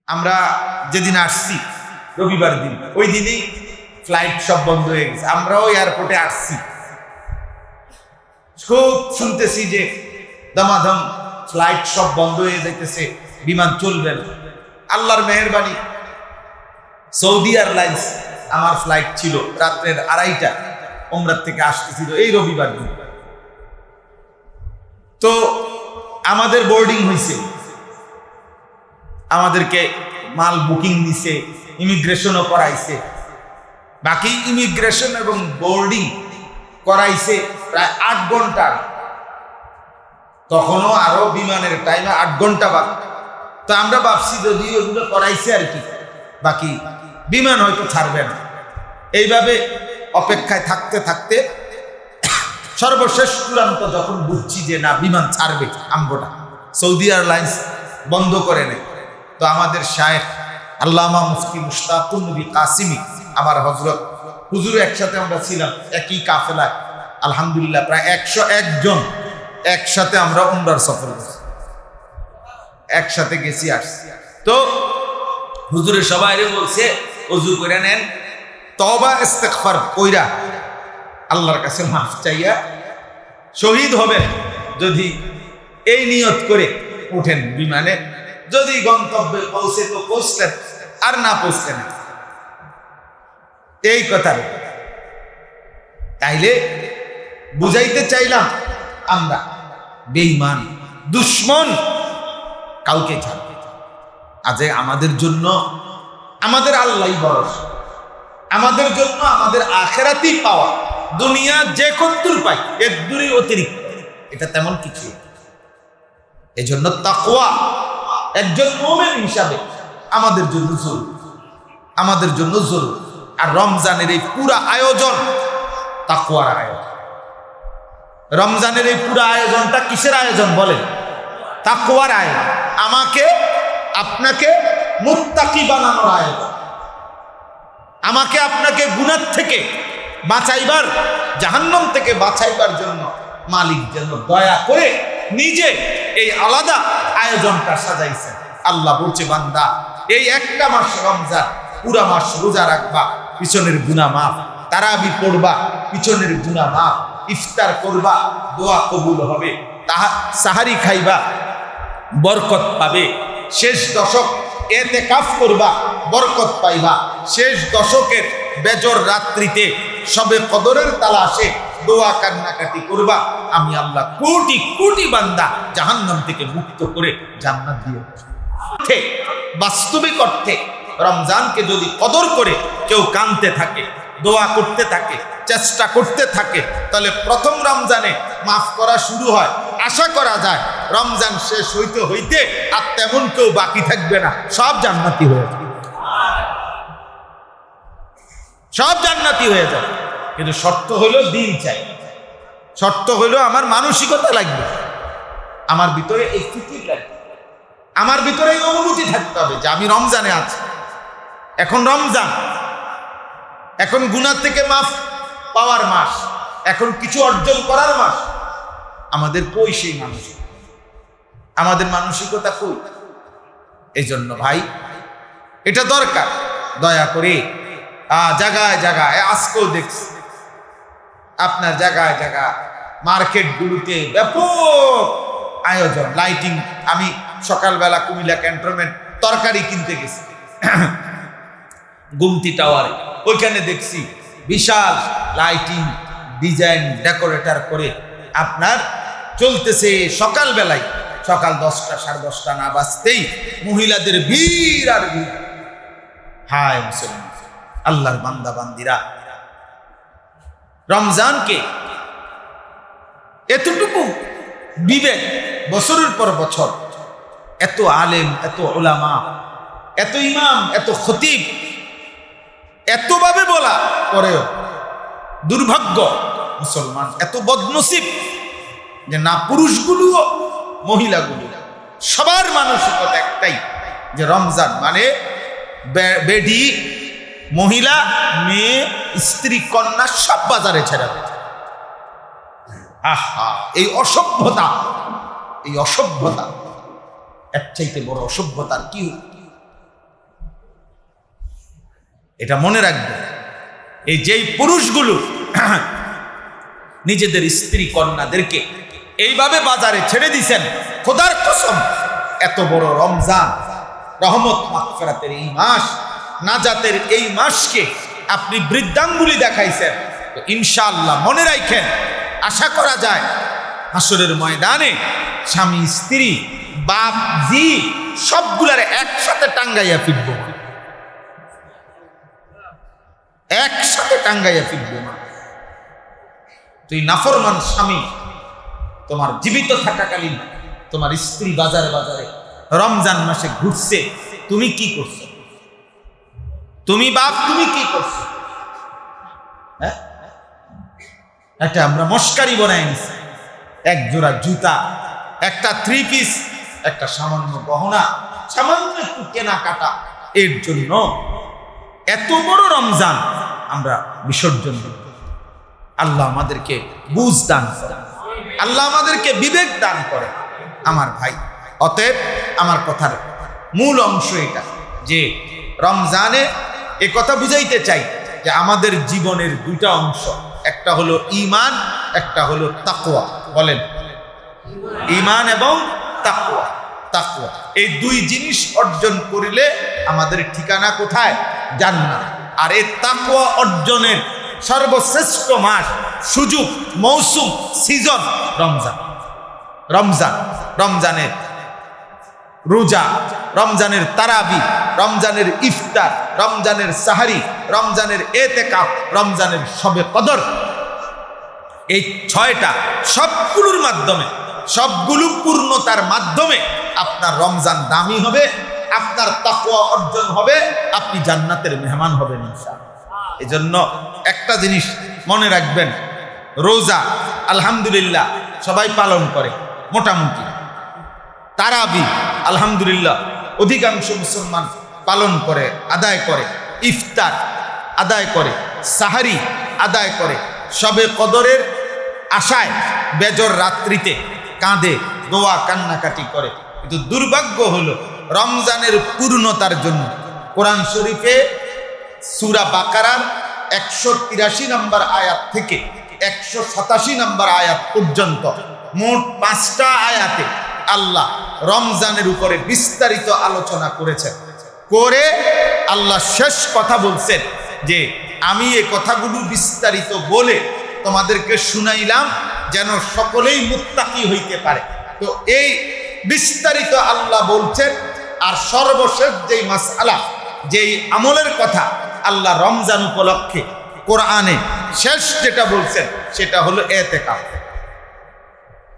আমরা যেদিন আসছি রবিবার দিন, ওই দিনই ফ্লাইট সব বন্ধ হয়ে গেছে। আমরাও এয়ারপোর্টে আসছি, খুব শুনতেছি যে দমাদম ফ্লাইট সব বন্ধ হয়ে যাইতেছে, বিমান চলবে না। আল্লাহর মেহেরবানি, সৌদি এয়ারলাইন্স আমার ফ্লাইট ছিল রাত্রের 2:30 উমরার থেকে আসতেছিল এই রবিবার দিন। তো আমাদের বোর্ডিং হয়েছে, আমাদেরকে মাল বুকিং দিছে, ইমিগ্রেশনও করাইছে। বাকি ইমিগ্রেশন এবং বোর্ডিং করাইছে প্রায় 8 ঘন্টা, তখনও আরো বিমানের টাইমে 8 ঘন্টা বাকি। তো আমরা ভাবছি যদি ওগুলো করাইছে আর কি, বাকি বিমান হয়তো ছাড়বে না। এইভাবে অপেক্ষায় থাকতে থাকতে সর্বশেষ চূড়ান্ত যখন বুঝছি যে না, বিমান ছাড়বে আমগোটা, সৌদি এয়ারলাইন্স বন্ধ করে নেয়। তো আমাদের শায়েখ আল্লামা মুফতি মুশতাকুন নবী কাসিমি, আমার হযরত হুজুর, একসাথে আমরা ছিলাম একই কাফেলায়। আলহামদুলিল্লাহ প্রায় 101 জন একসাথে আমরা উমরার সফর করছি, একসাথে গেছি আসছি। তো হুজুরের সবাই বলছে ওযু করে নেন, তওবা ইস্তিগফার কইরা আল্লাহর কাছে মাফ চাইয়া শহীদ হবেন যদি এই নিয়ত করে উঠেন বিমানে। যদি গন্তব্যে পৌঁছে তো পৌঁছলেন, আর না পৌঁছলে না। এই কথা তাইলে বুঝাইতে চাইলাম, আমরা বেঈমান দুশমন কাউকে ছাড়বে। আজ আমাদের জন্য আমাদের আল্লাহই ভরসা, আমাদের জন্য আমাদের আখিরাতই পাওয়া। দুনিয়া যে কদ্দুর পাই এর দূরই অতিরিক্ত, এটা তেমন কিছু। এজন্য তাকওয়া একজন মুমিন হিসাবে আমাদের জন্য জরুরি, আমাদের জন্য জরুরি। আর রমজানের এই পুরা আয়োজন তাকওয়ার আয়োজন। রমজানের এই পুরা আয়োজনটা কিসের আয়োজন বলেন? তাকওয়ার আয়োজন। আমাকে আপনাকে মুত্তাকি বানানোর আয়োজন। আমাকে আপনাকে গুনাহ থেকে বাঁচাইবার, জাহান্নাম থেকে বাঁচাইবার জন্য মালিক যেন দয়া করে নিজে এই আলাদা আয়োজনটা সাজাইছেন। আল্লাহ বলছে, বান্দা এই একটা মাস রমজান, পুরা মাস রোজা রাখবা, পিছনের গুনাহ মাফ। তারাবি পড়বা, পিছনের গুনাহ মাফ। ইফতার করবা, দোয়া কবুল হবে। সাহারি খাইবা, বরকত পাবে। শেষ দশক ইতিকাফ করবা, বরকত পাইবা। শেষ দশকের বেজর রাত্রিতে সবে কদরের তালাশে দোয়া কান্নাকাটি করবা, আমি আল্লাহ কোটি কোটি বান্দা জাহান্নাম থেকে মুক্ত করে জান্নাত দিয়ে দেব। বাস্তবিক অর্থে রমজানকে যদি কদর করে কেউ কাঁদতে থাকে, দোয়া করতে থাকে, চেষ্টা করতে থাকে, তাহলে প্রথম রমজানে মাফ করা শুরু হয়। আশা করা যায় রমজান শেষ হইতে হইতে আর তেমন কেউ বাকি থাকবে না, সব জান্নাতি হয়ে যাবে, সব জান্নাতি হয়ে যাবে। কিন্তু শর্ত হলো দিন চাই, শর্ত হলো আমার মানসিকতা লাগবে, আমার ভিতরে এই ফিকির লাগবে, আমার ভিতরে এই অনুভূতি থাকতে হবে যে আমি রমজানে আছি। এখন রমজান, এখন গুনাহ থেকে মাফ পাওয়ার মাস, এখন কিছু অর্জন করার মাস। আমাদের কই সেই মানসিকতা? আমাদের মানসিকতা কই? এই জন্য ভাই এটা দরকার, দয়া করে জায়গায় জায়গায়, আজকেও দেখছি আপনার জায়গায় জায়গায় মার্কেটগুলোতে ব্যাপক আয়োজন, লাইটিং। আমি সকালবেলা কুমিল্লা ক্যান্টনমেন্ট তরকারি কিনতে গেছি, গুমতি টাওয়ারে, ওইখানে দেখছি বিশাল লাইটিং, ডিজাইন, ডেকোরেটর করে আপনার চলতেছে। সকালবেলায়, সকাল 10টা 10:30 না বাজতেই মহিলাদের ভিড় আর ভিড়। হায় মুসলমান, আল্লাহর বান্দা বান্দিরা, রমজানকে এতটুকু বিবেক বছরের পর বছর, এত আলেম, এত উলামা, এত ইমাম, এত খতিব, এতভাবে বলা পরেও দুর্ভাগ্য মুসলমান এত বদনসিব যে না পুরুষগুলো মহিলাগুলো সবার মানসিকতা একটাই, যে রমজান মানে বেডি, মহিলা, মেয়ে, স্ত্রী, কন্যা সব বাজারে ছেড়ে দেয়। আহা, এই অসভ্যতা, এই অসভ্যতা, এর চাইতে বড় অসভ্যতার কি? এটা মনে রাখবে। এই যেই পুরুষগুলো নিজেদের স্ত্রী কন্যাদেরকে এইভাবে বাজারে ছেড়ে দিছেন, খোদার কসম, এত বড় রমজান, রহমত মাগফিরাতের এই মাস, নাজাতের এই মাসকে আপনি বৃদ্ধাঙ্গুলি দেখাইছেন, তো ইনশাআল্লাহ মনে রাখেন, আশা করা যায় হাসরের ময়দানে স্বামী স্ত্রী বাপ জি সবগুলার একসাথে টাঙ্গাইয়া ফিরব, একসাথে টাঙ্গাইয়া ফিরব না। তুই নাফরমান স্বামী, তোমার জীবিত থাকাকালীন তোমার স্ত্রী বাজারে বাজারে রমজান মাসে ঘুরছে, তুমি কি করছো? তুমি বাপ তুমি কি করছো? হ্যাঁ, একটা আমরা মস্কারি বানাই নিছি, এক জোড়া জুতা, একটা 3 পিস, একটা সামান্য গহনা, সামান্য একটু কেনাকাটা, এর জন্য এত বড় রমজান আমরা বিসর্জন দিই। আল্লাহ আমাদেরকে বুঝ দান করে, আল্লাহ আমাদেরকে বিবেক দান করে আমার ভাই। অতএব আমার কথার মূল অংশ এটা যে রমজানে এ কথা বুঝাইতে চাই যে আমাদের জীবনের দুইটা অংশ, একটা হলো ঈমান, একটা হলো তাকওয়া। বলেন, ঈমান এবং তাকওয়া। তাকওয়া এই দুই জিনিস অর্জন করিলে আমাদের ঠিকানা কোথায়? জান্নাত। আর এই তাকওয়া অর্জনের সর্বশ্রেষ্ঠ মাস, সুযোগ, মৌসুম, সিজন রমজান। রমজান, রমজানের রোজা, রমজানের তারাবি, রমজানের ইফতার, রমজানের সাহারি, রমজানের এতেকাফ, রমজানের শবে কদর, এই 6টা সবগুলোর মাধ্যমে, সবগুলো পূর্ণতার মাধ্যমে আপনার রমজান দামি হবে, আপনার তাকওয়া অর্জন হবে, আপনি জান্নাতের মেহমান হবেন ইনশাআল্লাহ। এই জন্য একটা জিনিস মনে রাখবেন, রোজা আলহামদুলিল্লাহ সবাই পালন করে মোটামুটি, তারাবি আলহামদুলিল্লাহ অধিকাংশ মুসলমান পালন করে, আদায় করে, ইফতার আদায় করে, সাহারি আদায় করে, শবে কদরের আশায় বেজর রাত্রিতে কাঁদে, দোয়া কান্নাকাটি করে। কিন্তু দুর্ভাগ্য হলো রমজানের পূর্ণতার জন্য কোরআন শরীফে সূরা বাকারার 183 নম্বর আয়াত থেকে 187 নম্বর আয়াত পর্যন্ত মোট 5টা আয়াতে আল্লাহ রমজানের উপরে বিস্তারিত আলোচনা করেছেন। করে আল্লাহ শেষ কথা বলছেন যে আমি এই কথাগুলো বিস্তারিত বলে তোমাদেরকে শুনাইলাম যেন সকলেই মুত্তাকি হইতে পারে। তো এই বিস্তারিত আল্লাহ বলছেন। আর সর্বশেষ যেই মাসআলা, যেই আমলের কথা আল্লাহ রমজান উপলক্ষে কোরআনে শেষ যেটা বলছেন সেটা হলো ইতিকাফ।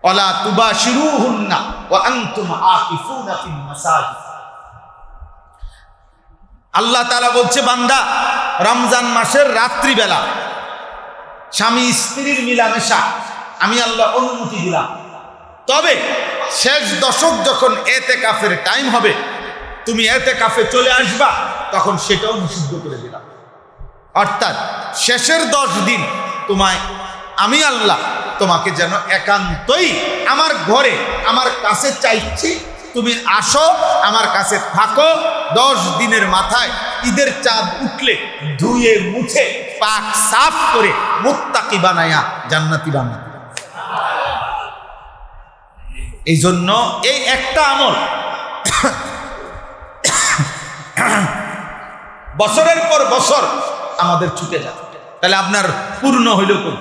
ওয়ালা তুবাশিরুহুন্না ওয়া আনতুম আকিফুনা ফিল মাসাজিদ। আল্লাহ তাআলা বলছে, বান্দা রমজান মাসের রাত্রিবেলা স্বামী স্ত্রীর মিলামেশা আমি আল্লাহ অনুমতি দিলাম, তবে শেষ দশক যখন ইতিকাফের টাইম হবে, তুমি ইতিকাফে চলে আসবা, তখন সেটাও নিষিদ্ধ করে দিলাম। অর্থাৎ শেষের 10 দিন তোমায় আমি আল্লাহ তোমাকে যেন একান্তই আমার ঘরে আমার কাছে চাইছি, তুমি আসো আমার কাছে থাকো। 10 দিনের মাথায় ঈদের চাঁদ উঠলে ধুয়ে মুছে পাক সাফ করে মুত্তাকি বানায়া জান্নাতি বানায়া। এই জন্য এই একটা আমল বছরের পর বছর আমাদের ছুটে যায়, তাহলে আপনার পূর্ণ হইল কোন?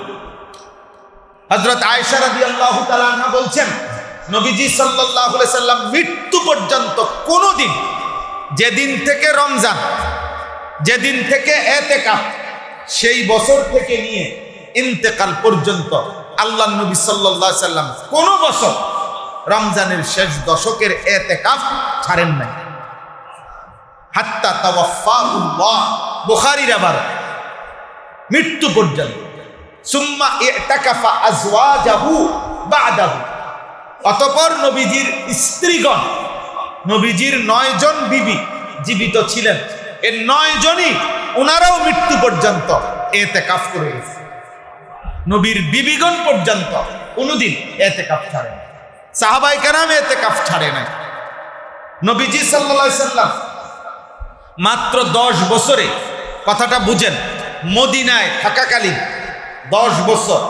হযরত আয়েশা রাদিয়াল্লাহু তাআলা আনহা বলছেন, নবীজি সাল্লাল্লাহু আলাইহি সাল্লাম মৃত্যু পর্যন্ত কোনোদিন, যেদিন থেকে রমজান, যেদিন থেকে ইতিকাফ, সেই বছর থেকে নিয়ে ইন্তেকাল পর্যন্ত আল্লাহর নবী সাল্লাল্লাহু আলাইহি সাল্লাম কোন বছর রমজানের শেষ দশকের ইতিকাফ ছাড়েন নাই। হাত্তা তাওয়াফাহুল্লাহ, বুখারীর আবার মৃত্যু পর্যন্ত। সুম্মা ইতাকাফা আজওয়াজাহু বাদাহু, অতঃপর নবীজির স্ত্রীগণ, নবীজির 9 জন বিবি জীবিত ছিলেন, এই 9 জনই ওনারাও মৃত্যু পর্যন্ত ইতিকাফ করে গেছে। নবীর বিবিগণ পর্যন্ত কোনোদিন ইতিকাফ ছাড়ে না, সাহাবায়ে কেরাম ইতিকাফ ছাড়ে নাই। নবীজি সাল্লাল্লাহু আলাইহি সাল্লাম মাত্র 10 বছরে কথাটা বুঝেন, মদিনায় থাকাকালীন 10 বছর,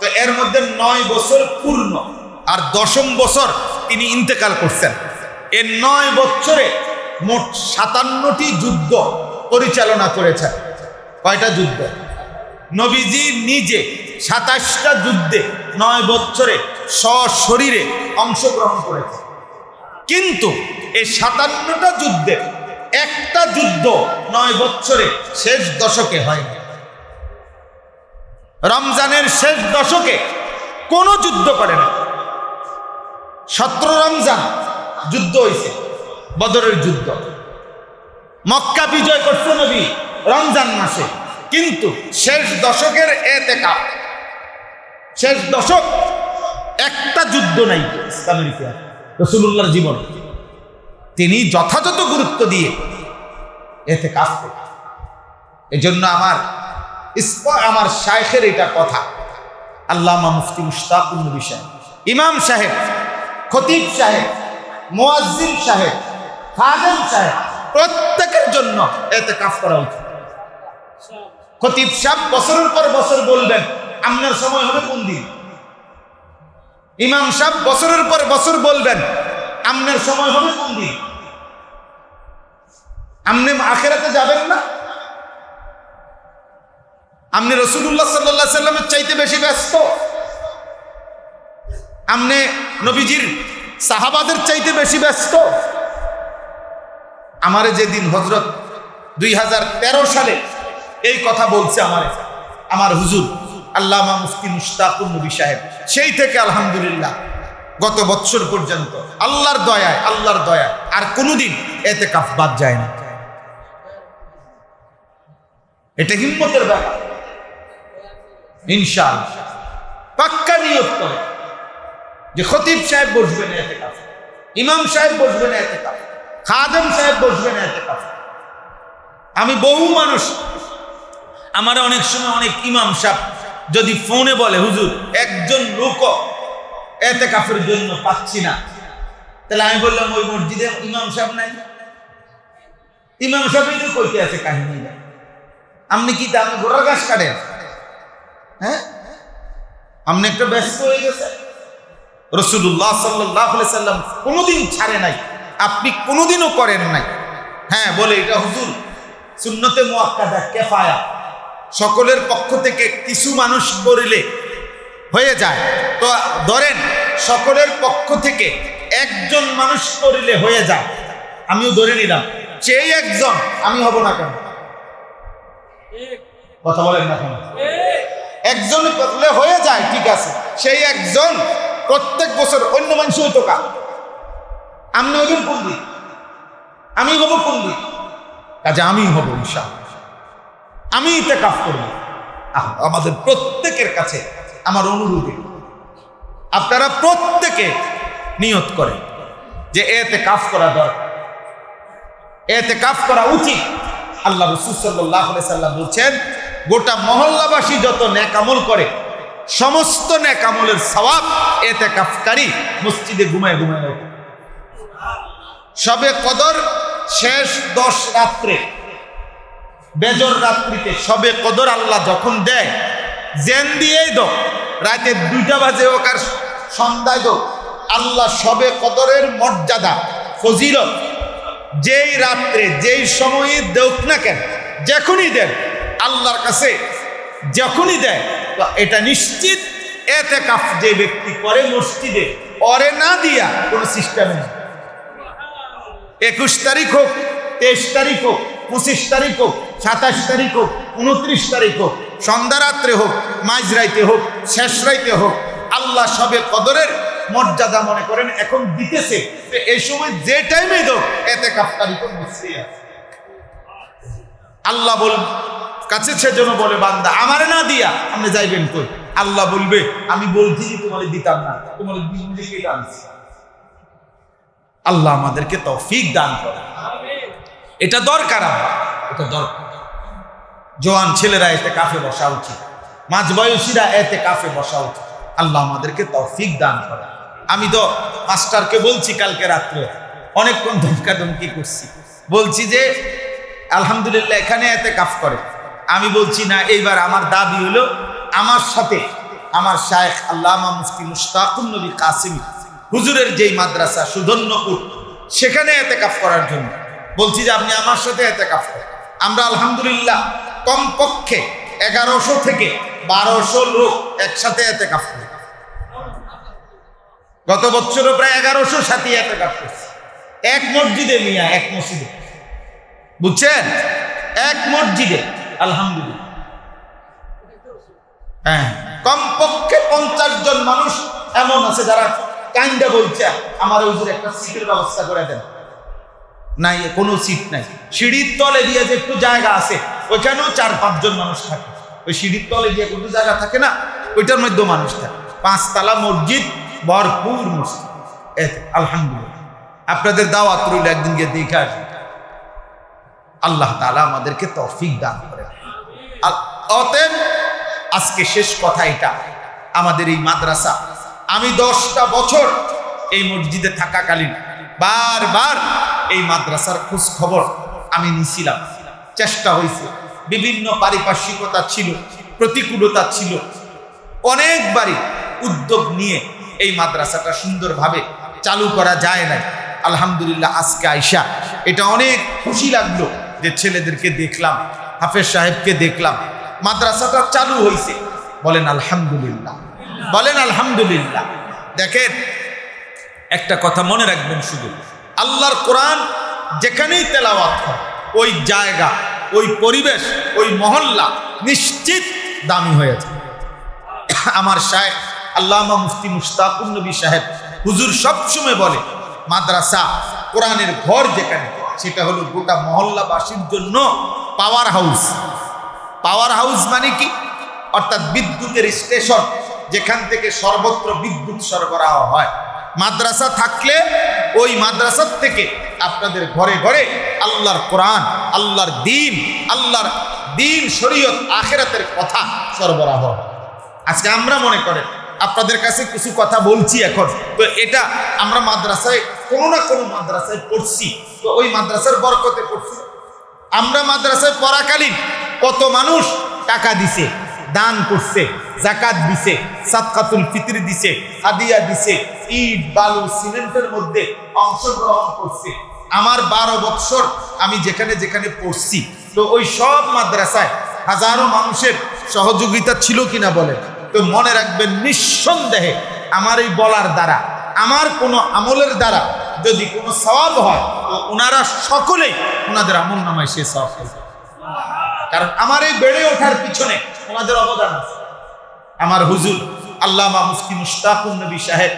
তো এর মধ্যে 9 বছর পূর্ণ, আর 10ম বছর তিনি ইন্তেকাল করছেন। এই 9 বছরে মোট 57টি যুদ্ধ পরিচালনা করেছেন। কয়টা যুদ্ধ? নবীজি নিজে 27টা যুদ্ধে 9 বছরে সশরীরে অংশগ্রহণ করেছেন। কিন্তু এই 57টা যুদ্ধে একটা যুদ্ধ 9 বছরে শেষ দশকে হয়নি। রমজানের শেষ দশকে কোনো যুদ্ধ করে না। 17 রমজান যুদ্ধ হয়েছে, বদরের যুদ্ধ। মক্কা বিজয় করছে নবী রমজান মাসে, কিন্তু শেষ দশকের ইতিকাফ, শেষ দশক একটা যুদ্ধ নাই ইসলামের ইতিহাসে রাসূলুল্লাহর জীবনে। তিনি যথাযথ গুরুত্ব দিয়ে ইতিকাফ করেন। এজন্য আমার শায়েখের এটা কথা, আল্লামা মুফতি মুশতাকুন নবী সাহেব, ইমাম সাহেব, খতিব সাহেব, মুয়াজ্জিন সাহেব, খাদেম সাহেব, প্রত্যেকের জন্য ইতিকাফ করা উচিত। খতিব সাহেব বছরের পর বছর বলবেন আপনার সময় হবে কোন দিন। ইমাম সাহেব বছরের পর বছর বলবেন আপনার সময় হবে কোন দিন। আপনি আখিরাতে যাবেন না? আপনি রাসূলুল্লাহ সাল্লাল্লাহু আলাইহি সাল্লামের চাইতে বেশি ব্যস্ত? আপনি নবীজির সাহাবাদের চাইতে বেশি ব্যস্ত? আমারে যেদিন হযরত 2013 সালে এই কথা বলছে আমার হুজুর আল্লামা মুফতি মুশতাকুন নবী সাহেব, সেই থেকে আলহামদুলিল্লাহ গত বছর পর্যন্ত আল্লাহর দয়ায় আর কোনোদিন ইতিকাফ বাদ যায় না। এটা হিম্মতের ব্যাপার। ইনশাআল্লাহ পাক্কা নিয়ত করে যে খতিব সাহেব বসবেন ইতিকাফ, ইমাম সাহেব বসবেন ইতিকাফ, খাদেম সাহেব বসবেন ইতিকাফ। আমি বহু মানুষ, আমার অনেক সময় অনেক ইমাম সাহেব যদি ফোনে বলে হুজুর একজন লোক ইতিকাফের জন্য পাচ্ছি না, তাহলে আমি বললাম ওই মসজিদে ইমাম সাহেব নাই। ইমাম সাহেবই তো কইতে আছে কাহিনী। আপনি কি তা আপনি ঘোড়ার ঘাস কাটেন? হ্যাঁ, আপনি একটা ব্যস্ত হয়ে গেছে। রাসূলুল্লাহ সাল্লাল্লাহু আলাইহি সাল্লাম কোনোদিন ছাড়ে নাই, আপনি কোনোদিনও করেন নাই। হ্যাঁ বলে এটা হুজুর সুন্নতে মুআক্কাদা কিফায়া, সকলের পক্ষ থেকে কিছু মানুষ করিলে হয়ে যায়। তো ধরেন সকলের পক্ষ থেকে একজন মানুষ করিলে হয়ে যায়, আমিও ধরে নিলাম সেই একজন আমি হব না কেন? কথা বলেন না কেন? একজন করলে হয়ে যায়, ঠিক আছে, সেই একজন প্রত্যেক বছর অন্য মানুষ হইতো কা, আপনি হইবেন কোন দিন, আমি হব কোন দিন, কাজে আমি হব ইনশাআল্লাহ, আমি ইতিকাফ করব। আমাদের প্রত্যেকের কাছে আমার অনুরোধ, আপনারা প্রত্যেকে নিয়ত করেন যে ইতিকাফ করা দরকার, ইতিকাফ করা উচিত। আল্লাহ রাসূল সাল্লাল্লাহু আলাইহি সাল্লাম বলছেন গোটা মহল্লাবাসী যত নেক আমল করে সমস্ত নেক আমলের সওয়াব ইতিকাফকারী মসজিদে ঘুমায় ঘুমায়। শবে কদর শেষ 10 রাত্রে, বেজর রাত্রিতে শবে কদর আল্লাহ যখন দেয়, জেন দিয়েই দো, রাতে 2টা বাজে হোক আর সন্ধ্যায় দো, আল্লাহ শবে কদরের মর্যাদা ফজিলত যেই রাত্রে যেই সময়ে দেখ না কেন, যখনই দেন আল্লাহর কাছে যখনই দেয়, এটা নিশ্চিত ইতিকাফ যে ব্যক্তি করে মসজিদে ওরে না দিয়া কোনো সিস্টেম নেই। 21 তারিখ হোক, 23 তারিখ হোক, 25 তারিখ হোক, 27 তারিখ হোক, 29 তারিখ হোক, সন্ধ্যা রাত্রে হোক, মাঝরাইতে হোক, শেষ রাইতে হোক, আল্লাহ শবে কদরের মর্যাদা মনে করেন এখন দিতেছে। এই সময় যে টাইমে দাও ইতিকাফকারী কোন মুসলিম আছে, আল্লাহ বল কাছে সেজন্য বলে বান্দা আমারে না দিয়া আপনি যাইবেন কই? আল্লাহ বলবে আমি বলছি তোমার দিতাম না, তোমার নিজেকে দানছি। আল্লাহ আমাদেরকে তৌফিক দান করে, এটা দরকার, এটা দরকার। জওয়ান ছেলেরা ইতিকাফে বসা উচিত, মাঝবয়সীরা ইতিকাফে বসা উচিত। আল্লাহ আমাদেরকে তৌফিক দান করে। আমি তো মাস্টারকে বলছি কালকে রাত্রে, অনেকক্ষণ ধমকাধমকি করছি, বলছি যে আলহামদুলিল্লাহ এখানে এতেকাফ করে। আমি বলছি না, এইবার আমার দাবি হলো আমার সাথে আমার শায়েখ আল্লামা মুফতি মুশতাকুন নবী কাসিমি হুজুরের যেই মাদ্রাসা সুধন্যপুর, সেখানে এতেকাফ করার জন্য বলছি যে আপনি আমার সাথে এতেকাফ করেন। আমরা আলহামদুলিল্লাহ কমপক্ষে 1100 থেকে 1200 লোক একসাথে এতেকাফ করি। গত বছরও প্রায় 1100 সাথী এতেকাফ করছে এক মসজিদে, মিয়া এক মসজিদে, বুঝছেন, এক মসজিদে আলহামদুলিল্লাহ। হ্যাঁ, কমপক্ষে 50 জন মানুষ এমন আছে যারা কাইন্ডা বলছে আমার হুজুর একটা সিটের ব্যবস্থা করে দেন। নাই, কোনো সিট নাই। সিঁড়ির তলে দিয়ে যে একটু জায়গা আছে ওইখানেও 4-5 জন মানুষ থাকে। ওই সিঁড়ির তলে দিয়ে কোনো জায়গা থাকে না, ওইটার মধ্যে মানুষ থাকে। 5 তলা মসজিদ, ভরপুর মসজিদ। আলহামদুলিল্লাহ, আপনাদের দাওয়াত রইল, একদিন গিয়ে দেখে আসবেন। আল্লাহ তাআলা আমাদেরকে তৌফিক দান করেন। অতএব আজকে শেষ কথা এটা, আমাদের এই মাদ্রাসা, আমি 10টা বছর এই মসজিদে থাকাকালীন বারবার এই মাদ্রাসার খোঁজ খবর আমি নিছিলাম, চেষ্টা হয়েছে। বিভিন্ন পারিপার্শ্বিকতা ছিল, প্রতিকূলতা ছিল, অনেকবারই উদ্যোগ নিয়ে এই মাদ্রাসাটা সুন্দরভাবে চালু করা যায় না। আলহামদুলিল্লাহ আজকে আইসা এটা অনেক খুশি লাগলো যে ছেলেদেরকে দেখলাম, হাফেজ সাহেবকে দেখলাম, মাদ্রাসাটা চালু হয়েছে। বলেন আলহামদুলিল্লাহ, বলেন আলহামদুলিল্লাহ। দেখেন, একটা কথা মনে রাখবেন, শুধু আল্লাহর কোরআন যেখানেই তেলাওয়াত হয় ওই জায়গা, ওই পরিবেশ, ওই মহল্লা নিশ্চিত দামি হয়ে যায়। আমার শায়েখ আল্লামা মুফতি মুশতাকুন নবী সাহেব হুজুর সবসময় বলে, মাদ্রাসা কোরআনের ঘর যেখানে, সেটা হলো গোটা মহল্লাবাসীর জন্য পাওয়ার হাউস। পাওয়ার হাউস মানে কি? অর্থাৎ বিদ্যুতের স্টেশন, যেখান থেকে সর্বত্র বিদ্যুৎ সরবরাহ হয়। মাদ্রাসা থাকলে ওই মাদ্রাসার থেকে আপনাদের ঘরে ঘরে আল্লাহর কোরআন, আল্লাহর দিন, শরীয়ত, আখিরাতের কথা সরবরাহ হয়। আজকে আমরা মনে করেন আপনাদের কাছে কিছু কথা বলছি এখন, তো এটা আমরা মাদ্রাসায় কোনো না কোনো মাদ্রাসায় পড়ছি, তো ওই মাদ্রাসার বরকতে পড়ছি। আমরা মাদ্রাসায় পড়াকালীন কত মানুষ টাকা দিছে, দান করছে, যাকাত দিছে, সাদকাতুল ফিতর দিছে, হাদিয়া দিছে, ইট, বালু, সিমেন্টের মধ্যে অংশগ্রহণ করছে। আমার 12 বছর আমি যেখানে যেখানে পড়ছি, তো ওই সব মাদ্রাসায় হাজারো মানুষের সহযোগিতা ছিল কিনা বলেন? তো মনে রাখবেন, নিঃসন্দেহে আমার এই বলার দ্বারা, আমার কোনো আমলের দ্বারা যদি কোনো সওয়াব হয়, তো ওনারা সকলেই ওনাদের আমল নামায় সে সওয়াব পাবে। কারণ আমার এই বেড়ে ওঠার পিছনে ওনাদের অবদান আছে। আমার হুজুর আল্লামা মুফতি মুশতাকুন নবী সাহেব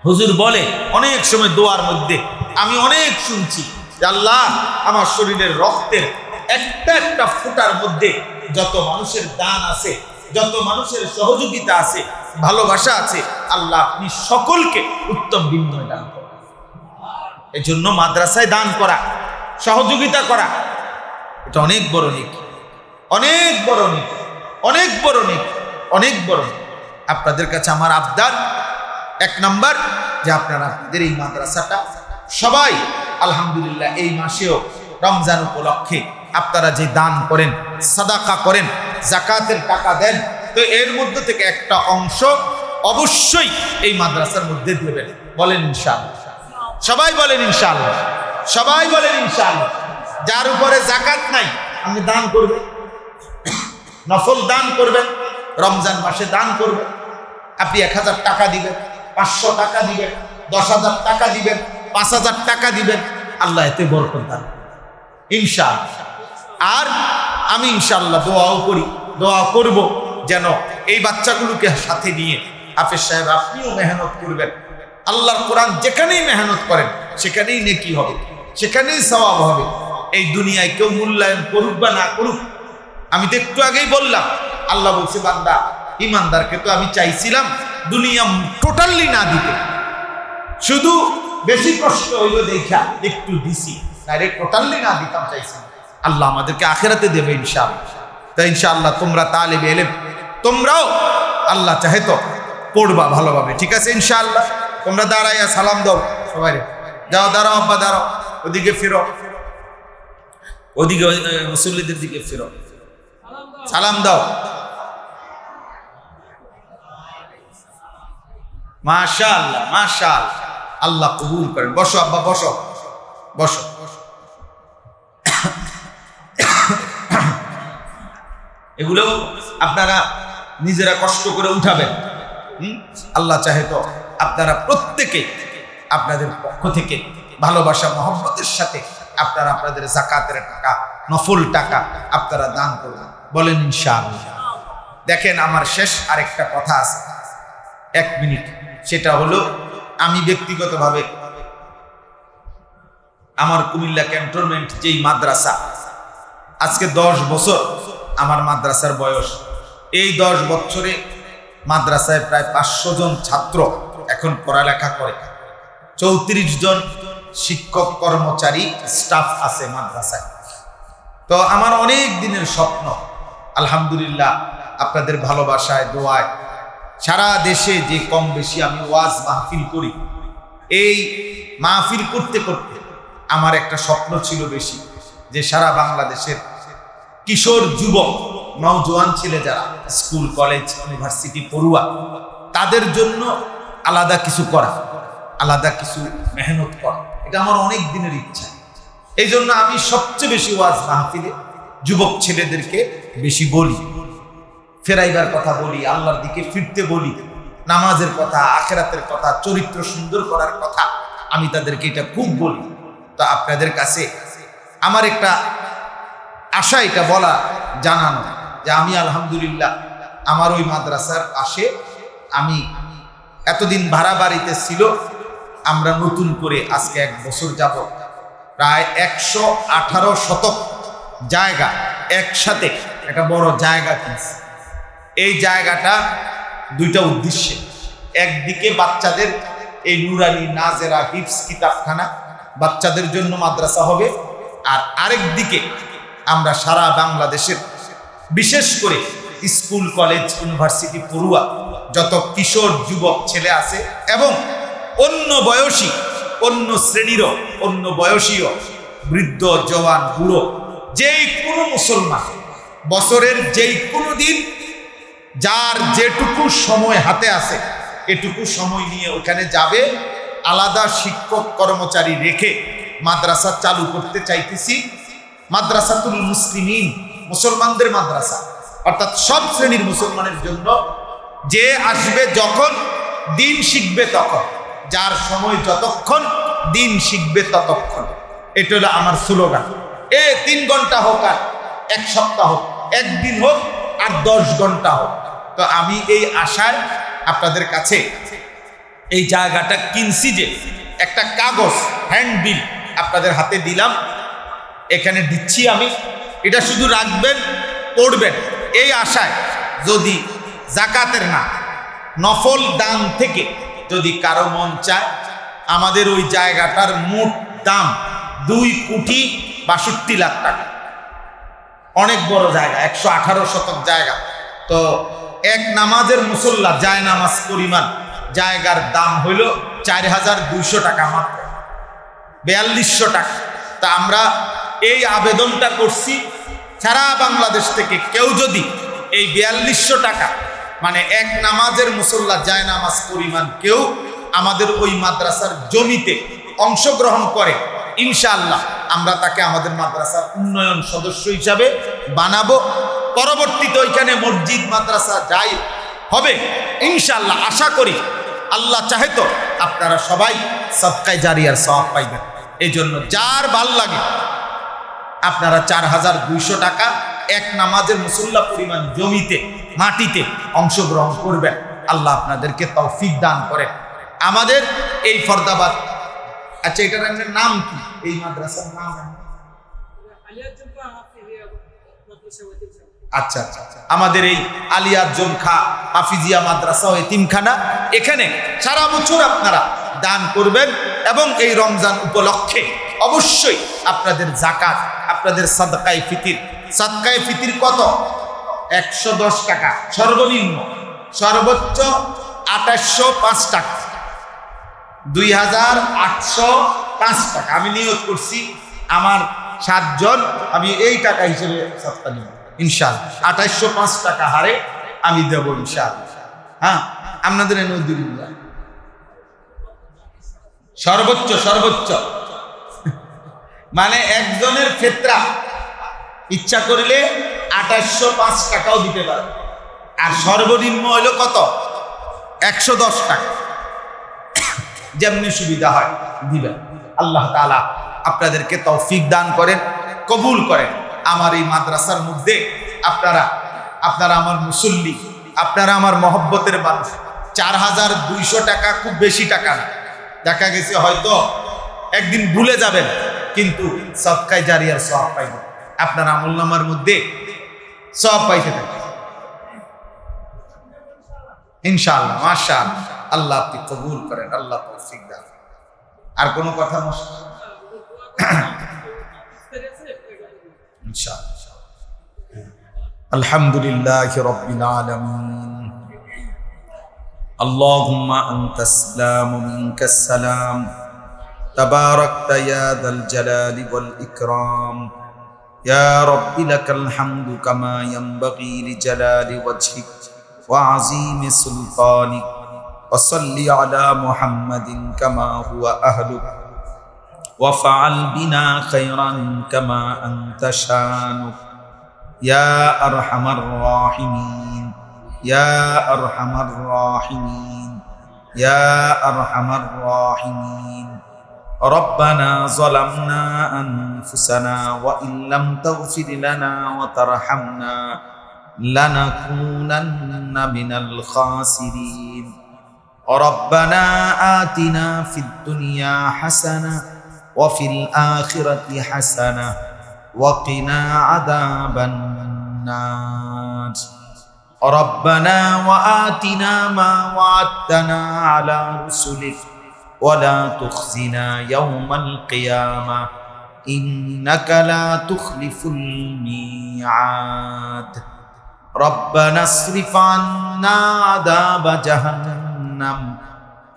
হুজুর বলে অনেক সময় দোয়ার মধ্যে, আমি অনেক শুনছি যে আল্লাহ, আমার শরীরের রক্তের একটা একটা ফোঁটার মধ্যে যত মানুষের দান আছে, যত মানুষের সহযোগিতা আছে, ভালোবাসা আছে, আল্লাহ আপনি সকলকে উত্তম বিনিময় দান করেন। এই জন্য মাদ্রাসায় দান করা, সহযোগিতা করা, এটা অনেক বড় নেকি, অনেক বড় নেকি, অনেক বড় নেকি, অনেক বড় নেকি। আপনাদের কাছে আমার আবদার, 1 নাম্বার, যে আপনারা আপনাদের এই মাদ্রাসাটা সবাই আলহামদুলিল্লাহ এই মাসেও রমজান উপলক্ষে আপনারা যে দান করেন, সাদাকা করেন, যাকাতের টাকা দেন, তো এর মধ্যে থেকে একটা অংশ অবশ্যই এই মাদ্রাসার মধ্যে দেবেন। বলেন ইনশাআল্লাহ, সবাই বলেন ইনশাআল্লাহ, সবাই বলেন ইনশাআল্লাহ। যার উপরে যাকাত নাই আপনি দান করবেন, নফল দান করবেন, রমজান মাসে দান করবেন। আপনি 1000 টাকা দিবেন, 500 টাকা দিবেন, 10,000 টাকা দিবেন, 5,000 টাকা দিবেন, আল্লাহ এতে বরকত দান ইনশাআল্লাহ। আর আমি ইনশাআল্লাহ দোয়া করব যেন এই বাচ্চাগুলোকে সাথে নিয়ে হাফেজ সাহেব আপনিও মেহনত করবেন। আল্লাহর কোরআন যেখানেই মেহনত করেন সেখানেই নেকি হবে, সেখানেই সওয়াব হবে। এই দুনিয়ায় কেউ মূল্যায়ন করুক বা না করুক, আমি তো একটু আগেই বললাম, আল্লাহ বলছে, বান্দা ইমানদারকে তো আমি চাইছিলাম দুনিয়া টোটালি না দিতে, শুধু বেশি কষ্ট হইল দেখা একটু দিছি, তাই টোটালি না দিতাম চাইছি। আল্লাহ আমাদেরকে আখিরাতে দেবে ইনশাআল্লাহ। তাই ইনশাআল্লাহ তোমরা তালেবে ইলম, তোমরাও আল্লাহ চাহে তো পড়বা ভালোভাবে, ঠিক আছে ইনশাআল্লাহ। তোমরা দাঁড়াইয়া সালাম দাও সবাই, যাও দাঁড়াও আব্বা দাঁড়াও, ওদিকে ফিরো। ওদিকে মুসল্লিদের দিকে ফেরো, সালাম দাও। মাশাআল্লাহ মাশাআল্লাহ, আল্লাহ কবুল করেন। বসো আব্বা, বসো বসো। এগুলো আপনারা নিজেরা কষ্ট করে উঠাবেন। আল্লাহ চাহে তো আপনারা প্রত্যেকে আপনাদের পক্ষ থেকে ভালোবাসা মহব্বতের সাথে আপনারা আপনাদের যাকাতের টাকা, নফল টাকা আপনারা দান করবেন, বলেন ইনশাআল্লাহ। দেখেন, আমার শেষ আরেকটা কথা আছে, 1 মিনিট। সেটা হলো, আমি ব্যক্তিগতভাবে আমার কুমিল্লা ক্যান্টনমেন্ট যেই মাদ্রাসা, আজকে 10 বছর আমার মাদ্রাসার বয়স। এই 10 বছরে মাদ্রাসায় প্রায় 500 জন ছাত্র এখন পড়ালেখা করে, 34 জন শিক্ষক কর্মচারী স্টাফ আছে মাদ্রাসায়। তো আমার অনেক দিনের স্বপ্ন, আলহামদুলিল্লাহ আপনাদের ভালোবাসায়, দোয়ায়, সারা দেশে যে কম বেশি আমি ওয়াজ মাহফিল করি, এই মাহফিল করতে করতে আমার একটা স্বপ্ন ছিল বেশি, যে সারা বাংলাদেশের কিশোর যুবক নওজোয়ান ছেলে যারা স্কুল কলেজ ইউনিভার্সিটি পড়ুয়া, তাদের জন্য আলাদা কিছু করা, আলাদা কিছু মেহনত করা, এটা আমার অনেক দিনের ইচ্ছা। এই জন্য আমি সবচেয়ে বেশি ওয়াজ মাহফিলে যুবক ছেলেদেরকে বেশি বলি, ফেরাইবার কথা বলি, আল্লাহর দিকে ফিরতে বলি, নামাজের কথা, আখিরাতের কথা, চরিত্র সুন্দর করার কথা আমি তাদেরকে এটা খুব বলি। তো আপনাদের কাছে আমার একটা আশা, এটা বলা, জানানো, যে আমি আলহামদুলিল্লাহ আমার ওই মাদ্রাসার পাশে, আমি এতদিন ভাড়া বাড়িতে ছিল, আমরা নতুন করে আজকে 1 বছর যাব প্রায় 118 শতক জায়গা একসাথে একটা বড় জায়গা কিনছি। এই জায়গাটা 2টা উদ্দেশ্যে, একদিকে বাচ্চাদের এই নুরানি নাজেরা হিফজ কিতাবখানা, বাচ্চাদের জন্য মাদ্রাসা হবে, আর আরেক দিকে আমরা সারা বাংলাদেশের বিশেষ করে স্কুল কলেজ ইউনিভার্সিটি পড়ুয়া যত কিশোর যুবক ছেলে আছে, এবং অন্য বয়সী, অন্য শ্রেণীরও, অন্য বয়সীও, বৃদ্ধ জওয়ান বুড়ো, যেই কোনো মুসলমান বছরের যেই কোনো দিন যার যেটুকু সময় হাতে আছে এটুকু সময় নিয়ে ওখানে যাবে। আলাদা শিক্ষক কর্মচারী রেখে মাদ্রাসা চালু করতে চাইতেছি। মাদ্রাসাতুল মুসলিমিন, মুসলমানদের মাদ্রাসা, অর্থাৎ সব শ্রেণীর মুসলমানের জন্য, যে আসবে যখন দিন শিখবে তখন, যার সময় যতক্ষণ দিন শিখবে ততক্ষণ, এটা হলো আমার স্লোগান। 3 ঘন্টা হোক, আর 1 সপ্তাহ হোক, 1 দিন হোক, আর 10 ঘন্টা হোক। তো আমি এই আশায় আপনাদের কাছে এই জায়গাটা কিনছি, যে একটা কাগজ হ্যান্ডবিল আপনাদের হাতে দিলাম, এখানে দিচ্ছি আমি, এটা শুধু রাখবেন, পড়বেন, এই আশায় যদি যাকাতের না নফল দান থেকে যদি কারো মন চায়, আমাদের ওই জায়গাটার মোট দাম 2,62,00,000 টাকা, অনেক বড় জায়গা, 118 শতক জায়গা। তো এক নামাজের মুসল্লা যায় নামাজ পরিমাণ জায়গার দাম হইল 4,200 টাকা, মাত্র 4,200 টাকা। তা আমরা এই আবেদনটা করছি, সারা বাংলাদেশ থেকে কেউ যদি এই 4,200 টাকা, মানে এক নামাজের মুসল্লা যায় নামাজ পরিমাণ কেউ আমাদের ওই মাদ্রাসার জমিতে অংশগ্রহণ করে, ইনশাআল্লাহ আমরা তাকে আমাদের মাদ্রাসার উন্নয়ন সদস্য হিসাবে বানাবো। পরবর্তীতে ওইখানে মসজিদ মাদ্রাসা যাই হবে ইনশাআল্লাহ, আশা করি। আল্লাহ চাহে তো আপনারা সবাই সদকায়ে জারিয়ার সওয়াব পাইবেন। এই জন্য যার ভাল লাগে আপনারা 4,200 টাকা এক নামাজের মুসল্লা পরিমাণ জমিতে, মাটিতে অংশগ্রহণ করবেন। আল্লাহ আপনাদেরকে তৌফিক দান করেন। আমাদের এই ফরদাবাদ, আচ্ছা এটার নাম কি, এই মাদ্রাসার নাম? আচ্ছা আচ্ছা, আমাদের এই আলিয়া জমখা হাফিজিয়া মাদ্রাসা ও এতিমখানা, এখানে সারা বছর আপনারা দান করবেন, এবং এই রমজান উপলক্ষে অবশ্যই আপনাদের যাকাত, আপনাদের সাদকায়ে ফিতির, সাদকায়ে ফিতির কত? 110 টাকা সর্বনিম্ন, সর্বোচ্চ 2805 টাকা, 2805 টাকা। আমি নিয়ত করছি আমার 7 জন, আমি এই টাকা হিসেবে সদকা নিব ইনশাআল্লাহ। 2805 টাকা হারে আমি দেব ইনশাআল্লাহ। হ্যাঁ, আপনাদের এনে দিন সর্বোচ্চ সর্বোচ্চ, মানে একজনের ফিতরা ইচ্ছা করলে 2805 টাকাও দিতে পারে, আর সর্বনিম্ন হইল কত? 110 টাকা। যেমনি সুবিধা হয় দিবেন। আল্লাহ তাআলা আপনাদেরকে তৌফিক দান করেন, কবুল করেন। আমার এই মাদ্রাসার মধ্যে আপনারা আমার মুসল্লি, আপনারা আমার মহব্বতের মানুষ। 4200 টাকা খুব বেশি টাকা না, দেখা গেছে হয়তো একদিন ভুলে যাবেন, কিন্তু সদকায়ে জারিয়ার সওয়াব পাইবেন। আপনার আমলনামার মধ্যে সওয়াব পাইতে থাকবে ইনশাআল্লাহ। মাশাআল্লাহ, আল্লাহ আপনি কবুল করেন, আল্লাহ তৌফিক দেন। আর কোনো কথা ইনশাআল্লাহ। আলহামদুলিল্লাহি রাব্বিল আলামিন। আল্লাহুম্মা আনতাস সালাম ওয়া মিনকাস সালাম, তাবারাকতা ইয়া যাল জালালি ওয়াল ইকরাম। ইয়া রাব্বি লাকাল হামদু কামা ইয়ানবাগি লিজালালি ওয়াজহিক ওয়া আযীমি সুলতানিক। ওয়া সাল্লি আলা মুহাম্মাদিন কামা হুয়া আহলুক ওয়া ফাআল বিনা খায়রান কামা আনতা শানুক। ইয়া আরহামার রাহিমিন, ইয়া আরহামার রাহিমিন, ইয়া আরহামার রাহিমিন। রব্বানা যালামনা আনফুসানা ওয়া ইল্লাম তাগফির লানা ওয়া তারহামনা লানাকুনান্না মিনাল খাসিরিন। রব্বানা আতিনা ফিদ দুনিয়া হাসানাহ ওয়া ফিল আখিরাতি হাসানাহ ওয়া কিনা আযাবান নার। ربنا وآتنا ما وعدتنا على رسلك ولا تخزنا يوم القيامة إنك لا تخلف الميعاد. ربنا اصرف عنا عذاب جهنم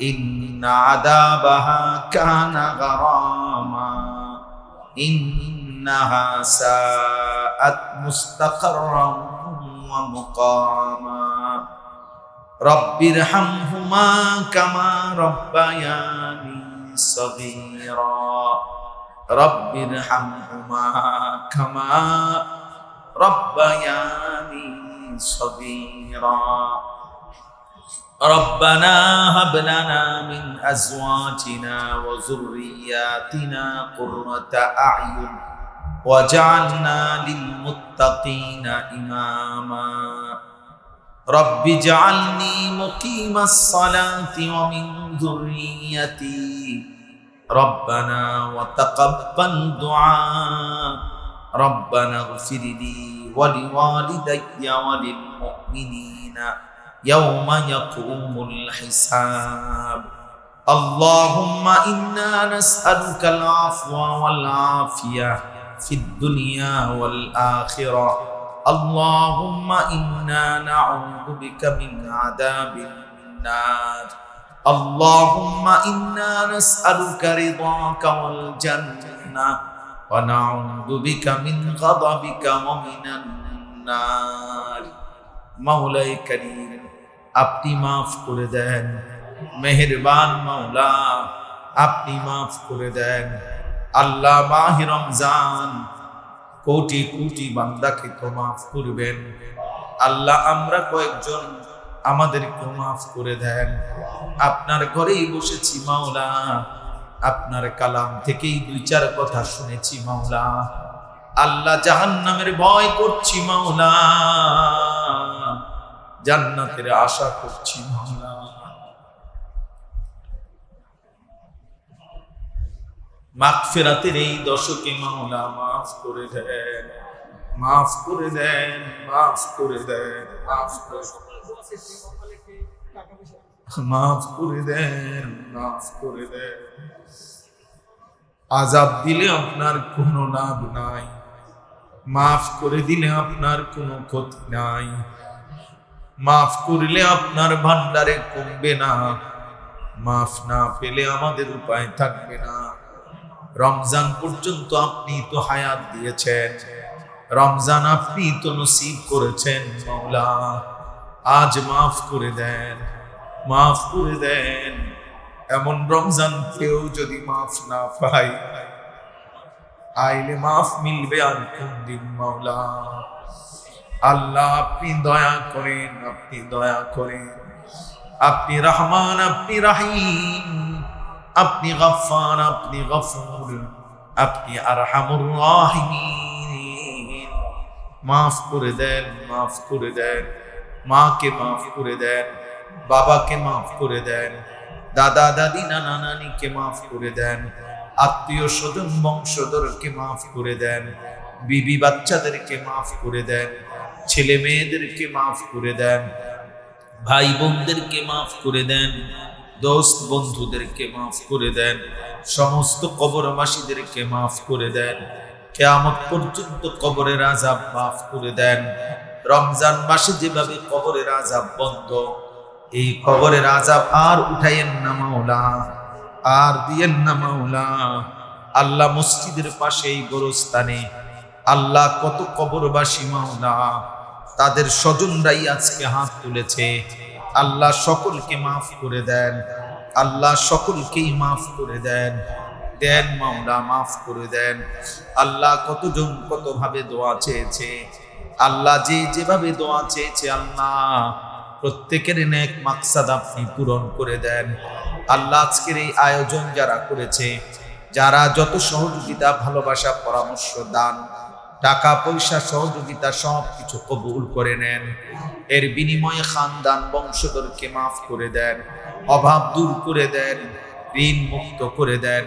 إن عذابها كان غراما إنها ساءت مستقرا ومقاما. رب ارحمهما كما ربياني صغيرا. رب ارحمهما كما ربياني صغيرا. ربنا هب لنا من أزواجنا وذرياتنا قرة أعين وجعلنا للمتقين إماما. رب اجعلني مقيم الصلاة ومن ذريتي ربنا وتقبل دعاء. ربنا اغفر لي ولوالدي وللمؤمنين يوم يقوم الحساب. اللهم إنا نسألك العفو والعافية في الدنيا والآخرة. اللهم إنا نعوذ بك من عذاب النار. اللهم إنا نسألك رضاك والجنة ونعوذ بك من غضبك ومن النار. مولاي كريم আপনি মাফ করে দেন, মেহেরবান মাওলা আপনি মাফ করে দেন। আল্লাহ মাহে রমজান কোটি কোটি বান্দাকে তো মাফ করবেন। আল্লাহ আমরা কয়েকজন আমাদেরকে মাফ করে দেন। আপনার ঘরেই বসেছি মাওলা, আপনার কালাম থেকেই 2-4 কথা শুনেছি মাওলা। আল্লাহ জাহান্নামের ভয় করছি মাওলা, জান্নাতের আশা করছি মাওলা। মাগফিরাতের এই দশকে মাওলা মাফ করে দেন, মাফ করে দেন, মাফ করে দেন, মাফ করে মাফ করে দেন, মাফ করে দেন। আযাব দিলে আপনার কোনো লাভ নাই, মাফ করে দিলে আপনার কোনো ক্ষতি নাই। মাফ করলে আপনার ভান্ডারে কমবে না, মাফ না পেলে আমাদের উপায় থাকবে না। রমজান পর্যন্ত আপনি তো হায়াত দিয়েছেন, রমজান আপনি তো নসিব করেছেন মাওলা। আজ মাফ করে দেন, মাফ করে দেন। এমন রমজান কেউ যদি মাফ না পায়, আইলে মাফ মিলবে আর কোন দিন মাওলা। আল্লাহ আপনি দয়া করেন, আপনি দয়া করেন। আপনি রহমান, আপনি রহিম, আপনি গফফার, আপনি গফুর, আপনি আরহামুর রাহিমিন। মাফ করে দেন, মাফ করে দেন। মাকে মাফ করে দেন, বাবাকে মাফ করে দেন, দাদা দাদি নানা নানিকে মাফ করে দেন, আত্মীয় স্বজন বংশধরকে মাফ করে দেন, বিবি বাচ্চাদেরকে মাফ করে দেন, ছেলে মেয়েদেরকে মাফ করে দেন, ভাই বোনদেরকে মাফ করে দেন, দোস্ত বন্ধুদেরকে মাফ করে দেন, সমস্ত কবরবাসীদেরকে মাফ করে দেন। কিয়ামত পর্যন্ত কবরের আযাব মাফ করে দেন। রমজান মাসে যেভাবে কবরের আযাব বন্ধ, এই কবরের আযাব আর উঠাইয়েন না মাওলা, আর দিয়েন না মাওলা। আল্লাহ মসজিদের পাশে এই গোরস্থানে আল্লাহ কত কবরবাসী মাওলা, তাদের স্বজনরাই আজকে হাত তুলেছে। আল্লাহ সকলকে মাফ করে দেন, আল্লাহ সকলকেই মাফ করে দেন, দেন মাওলা, মাফ করে দেন। আল্লাহ কতজন কত ভাবে দোয়া চেয়েছে, আল্লাহ যে যেভাবে দোয়া চেয়েছে, আল্লাহ প্রত্যেকের নেক মাকসাদ আপনি পূরণ করে দেন। আল্লাহ আজকের এই আয়োজন যারা করেছে, যারা যত সহযোগিতা, ভালোবাসা, পরামর্শ, দান, টাকা পয়সা, সহযোগিতা সব কিছু কবুল করে নেন। এর বিনিময়ে খানদান বংশধরকে মাফ করে দেন, অভাব দূর করে দেন, ঋণ মুক্ত করে দেন,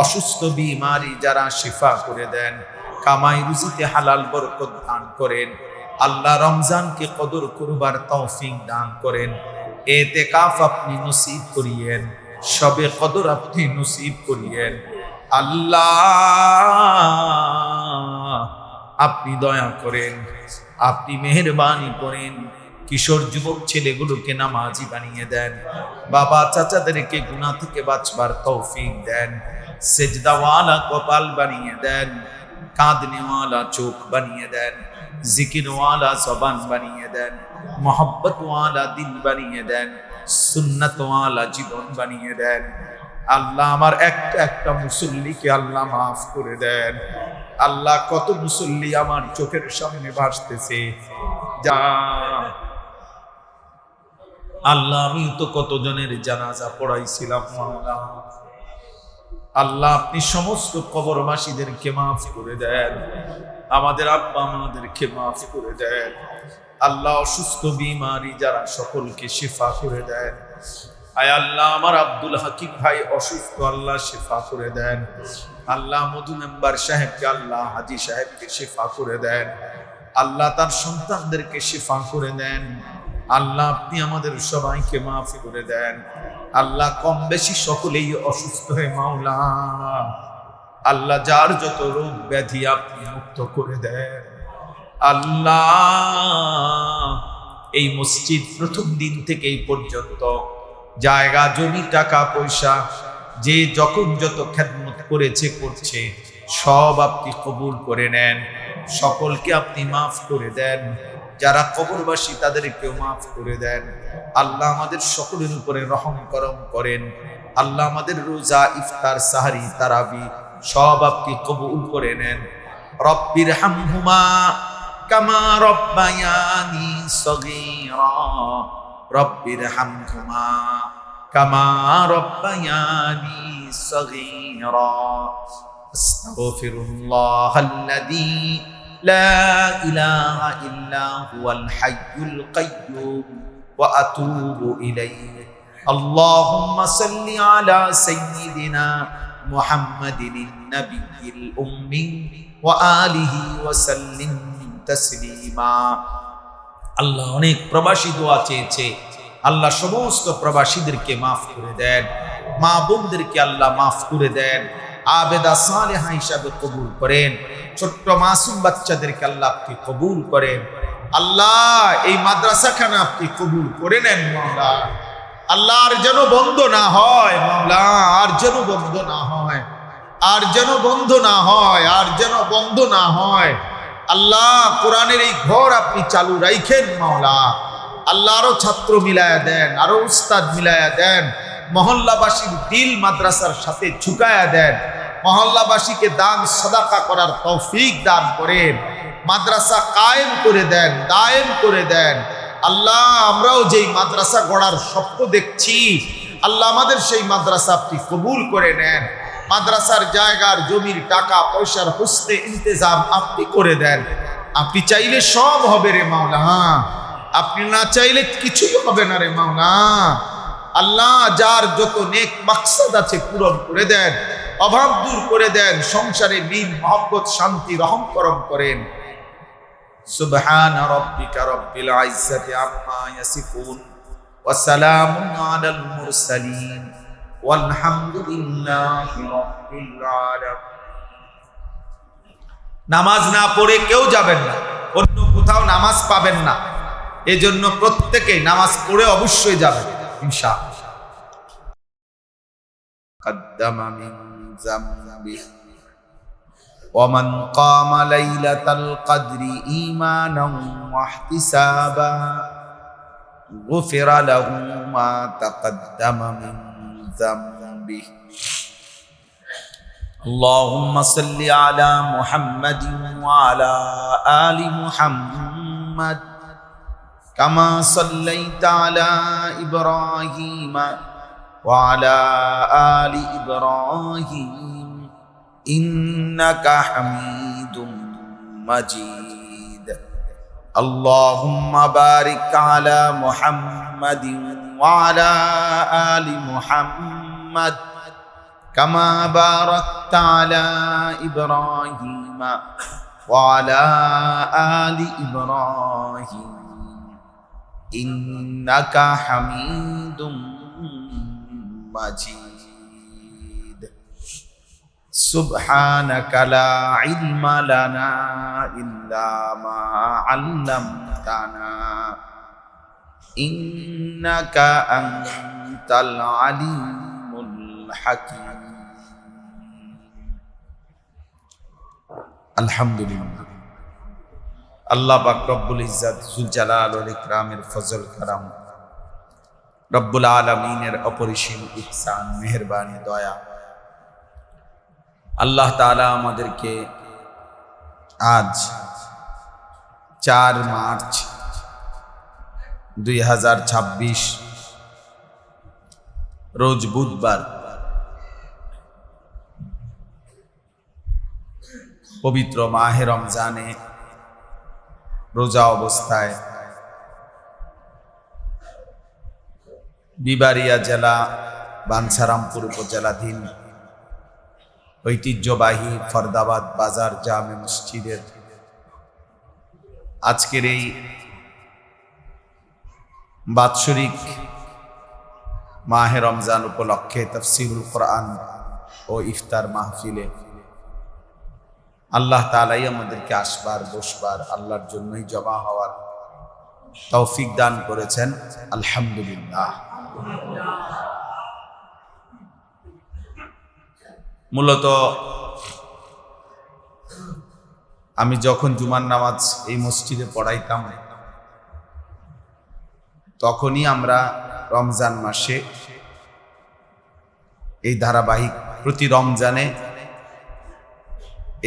অসুস্থ বিমারি যারা শিফা করে দেন, কামাই রুজিতে হালাল বরকত দান করেন। আল্লাহ রমজানকে কদর করবার তৌফিক দান করেন। এতেকাফ আপনি নসিব করিয়েন, সবে কদর আপনি নসিব করিয়েন। আল্লাহ আপনি দয়া করেন, আপনি মেহেরবানি করেন। কিশোর যুবক ছেলেগুলোকে নামাজি বানিয়ে দেন, বাবা চাচাদেরকে গুনাহ থেকে বাঁচবার তৌফিক দেন, সেজদাওয়ালা কপাল বানিয়ে দেন, কাঁদনেওয়ালা চোখ বানিয়ে দেন, জিকিরওয়ালা জবান বানিয়ে দেন, মোহব্বতওয়ালা দিল বানিয়ে দেন, সুন্নতওয়ালা জীবন বানিয়ে দেন। আল্লাহ আমার একটা একটা মুসল্লিকে আল্লাহ মাফ করে দেন। আল্লাহ কত মুসল্লি আমার চোখের সামনে ভাসতেছে, যা আল্লাহ আমি তো কতজনের জানাজা পড়াইছিলাম মাওলা। আল্লাহ আপনি সমস্ত কবরবাসীদেরকে মাফ করে দেন, আমাদের আব্বা আমাদেরকে মাফ করে দেন। আল্লাহ অসুস্থ বিমারি যারা সকলকে শিফা করে দেন। আয় আল্লাহ আমার আব্দুল হাকিম ভাই অসুস্থ, আল্লাহ শিফা করে দেন। আল্লাহ মধু মেম্বার সাহেবকে, আল্লাহ হাজি সাহেবকে শিফা করে দেন। আল্লাহ তার সন্তানদেরকে শিফা করে দেন। আল্লাহ আপনি আমাদের সবাইকে মাফ করে দেন। আল্লাহ কম বেশি সকলেই অসুস্থ হয়ে মাওলা, আল্লাহ যার যত রোগ ব্যাধি আপনি মুক্ত করে দেন। আল্লাহ এই মসজিদ প্রথম দিন থেকে এই পর্যন্ত জায়গা জমি টাকা পয়সা যে যখন যত খেদমত করেছে করছে, সব আপনি কবুল করে নেন। সকলকে আপনি মাফ করে দেন। যারা কবরবাসী তাদেরকেও মাফ করে দেন। আল্লাহ আমাদের সকলের উপরে রহম করম করেন। আল্লাহ আমাদের রোজা, ইফতার, সাহারি, তারাবি সব আপনি কবুল করে নেন। রব্বির হামহুমা কামা রব্বায়ানি সগীরা, রব্বির হামহুমা কামা রব্বায়ানি সগীরা। আস্তাগফিরুল্লাহাল্লাযী লা ইলাহা ইল্লা হুয়াল হাইয়ুল কাইয়্যুম ওয়া আতুবু ইলাইহি। আল্লাহুম্মা সাল্লি আলা সাইয়্যিদিনা মুহাম্মাদিন নাবিয়্যিল উম্মি ওয়া আলিহি ওয়া সাল্লিম তাসলিমা। আল্লাহ অনেক প্রবাসী দোয়া চেয়েছে, আল্লাহ সমস্ত প্রবাসীদেরকে মাফ করে দেন। মা বোনদেরকে আল্লাহ মাফ করে দেন, আবেদা সালেহা হিসাবে কবুল করেন। ছোট্ট মাসুম বাচ্চাদেরকে আল্লাহ আপনি কবুল করেন। আল্লাহ এই মাদ্রাসাখানা আপনি কবুল করে নেন মাওলা। আল্লাহ আর যেন বন্ধ না হয় মাওলা, আর যেন বন্ধ না হয়। আর যেন বন্ধ না হয়, আর যেন বন্ধ না হয়। আল্লাহ, কোরআনের এই ঘর আপনি চালু রাখেন মাওলা। আল্লাহ, আরো ছাত্র মিলায়া দেন, আরো উস্তাদ মিলায়া দেন, মহল্লাবাসীর দিল মাদ্রাসার সাথে ঝুঁকায়া দেন, মহল্লাবাসীকে দান সাদাকা করার তৌফিক দান করেন, মাদ্রাসা কায়েম করে দেন, দায়েম করে দেন। আল্লাহ, আমরাও যেই মাদ্রাসা গড়ার স্বপ্ন দেখছি, আল্লাহ আমাদের সেই মাদ্রাসা আপনি কবুল করে নেন। মাদ্রাসার জায়গার জমির টাকা পয়সার হুসনে ইন্তজাম আপনি করে দেন। আপনি চাইলে সব হবে রে মাওলা, আপনি না চাইলে কিছুই হবে না রে মাওলা। আল্লাহ, যার যত নেক মাকসাদ আছে পূরণ করে দেন, অভাব দূর করে দেন, সংসারে মিল মহব্বত শান্তি রহম করম করেন। সুবহান রাব্বিকা রাব্বিল ইজ্জাতি আম্মা ইয়াসিফুন ওয়া সালামুন আলাল মুরসালিন ওয়ালহামদুলিল্লাহি রাব্বিল আলামিন। নামাজ না পড়ে কেউ যাবেন না, অন্য কোথাও নামাজ পাবেন না। এজন্য প্রত্যেকেই নামাজ পড়ে অবশ্যই যাবেন ইনশাআল্লাহ। قدم من ذنبه ومن قام ليلة القدر إيمانا واحتسابا غفر له ما تقدم من ذنبه اللهم صل على محمد وعلى آل محمد كما صليت على إبراهيم وعلى آل إبراهيم إنك حميد مجيد اللهم بارك على محمد وعلى آل محمد كما باركت على إبراهيم وعلى آل إبراهيم إنك حميد مجيد سبحانك لا علم لنا إلا ما علمتنا إنك أنت العليم الحكيم الحمد لله আল্লাহ পাক রব্বুল ইজ্জত যুল জালাল ওয়াল ইকরামের ফজল করম, রব্বুল আলামিনের অপরিসীম ইহসান মেহেরবানি দয়া। আল্লাহ তাআলা আমাদেরকে আজ 4 মার্চ 2026 রোজ বুধবার পবিত্র মাহে রমজানে রোজা অবস্থায় বিবারিয়া জেলা বাঞ্ছারামপুর উপজেলাধীন ঐতিহ্যবাহী ফরদাবাদ বাজার জামে মসজিদের আজকের এই বাৎসরিক মাহে রমজান উপলক্ষে তাফসীরুল কোরআন ও ইফতার মাহফিলে আল্লাহ তাআলাই আমাদেরকে আসবার বসবার আল্লাহর জন্যই জমা হওয়ার তৌফিক দান করেছেন, আলহামদুলিল্লাহ। মূলত আমি যখন জুমার নামাজ এই মসজিদে পড়াইতাম, তখনই আমরা রমজান মাসে এই ধারাবাহিক প্রতি রমজানে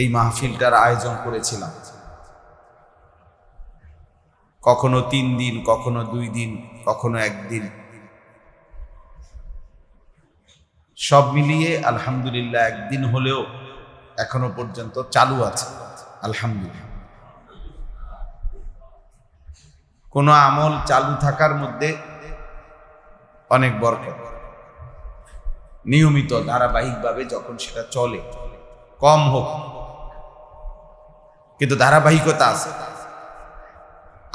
এই মাহফিলটার আয়োজন করেছিলাম। কখনো 3 দিন, কখনো 2 দিন, কখনো 1 দিন, সব মিলিয়ে আলহামদুলিল্লাহ 1 দিন হলেও এখনো পর্যন্ত চালু আছে, আলহামদুলিল্লাহ। কোনো আমল চালু থাকার মধ্যে অনেক বরকত। নিয়মিত ধারাবাহিকভাবে যখন সেটা চলে, কম হোক কিন্তু ধারাবাহিকতা আছে,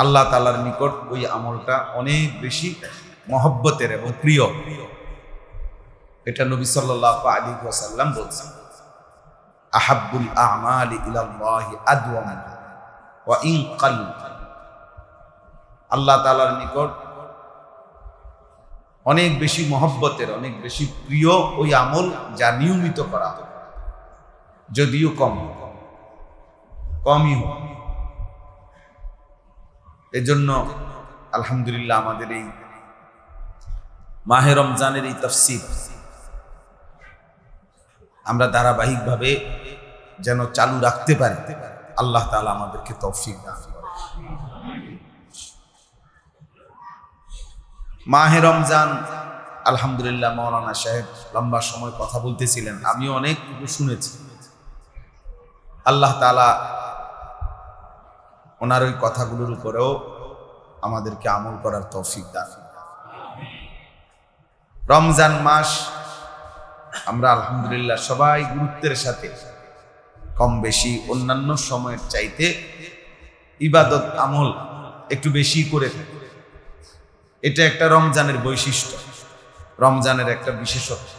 আল্লাহ তাআলার নিকট ওই আমলটা অনেক বেশি মহব্বতের এবং প্রিয়। এটা নবী সাল্লাল্লাহু আলাইহি ওয়াসাল্লাম বলেছেন, আহাব্বুল আ'মালি ইলাল্লাহি আদওয়ামুহা ওয়া ইন কাল। আল্লাহ তাআলার নিকট অনেক বেশি মহব্বতের, অনেক বেশি প্রিয় ওই আমল যা নিয়মিত করা হয়। যদিও কমই হোক। এজন্য আলহামদুলিল্লাহ আমাদের এই মাহে রমজানের এই তাফসীর আমরা ধারাবাহিকভাবে যেন চালু রাখতে পারি, আল্লাহ তাআলা আমাদেরকে তৌফিক দান করেন। মাহে রমজান আলহামদুলিল্লাহ মাওলানা সাহেব লম্বা সময় কথা বলতেছিলেন, আমি অনেক শুনেছি। আল্লাহ তাআলা ওনার ওই কথাগুলোর উপরেও আমাদেরকে আমল করার তৌফিক দান। রমজান মাস আমরা আলহামদুলিল্লাহ সবাই গুরুত্বের সাথে কম বেশি অন্যান্য সময়ের চাইতে ইবাদত আমল একটু বেশি করে থাকি। এটা একটা রমজানের বৈশিষ্ট্য, রমজানের একটা বিশেষত্ব।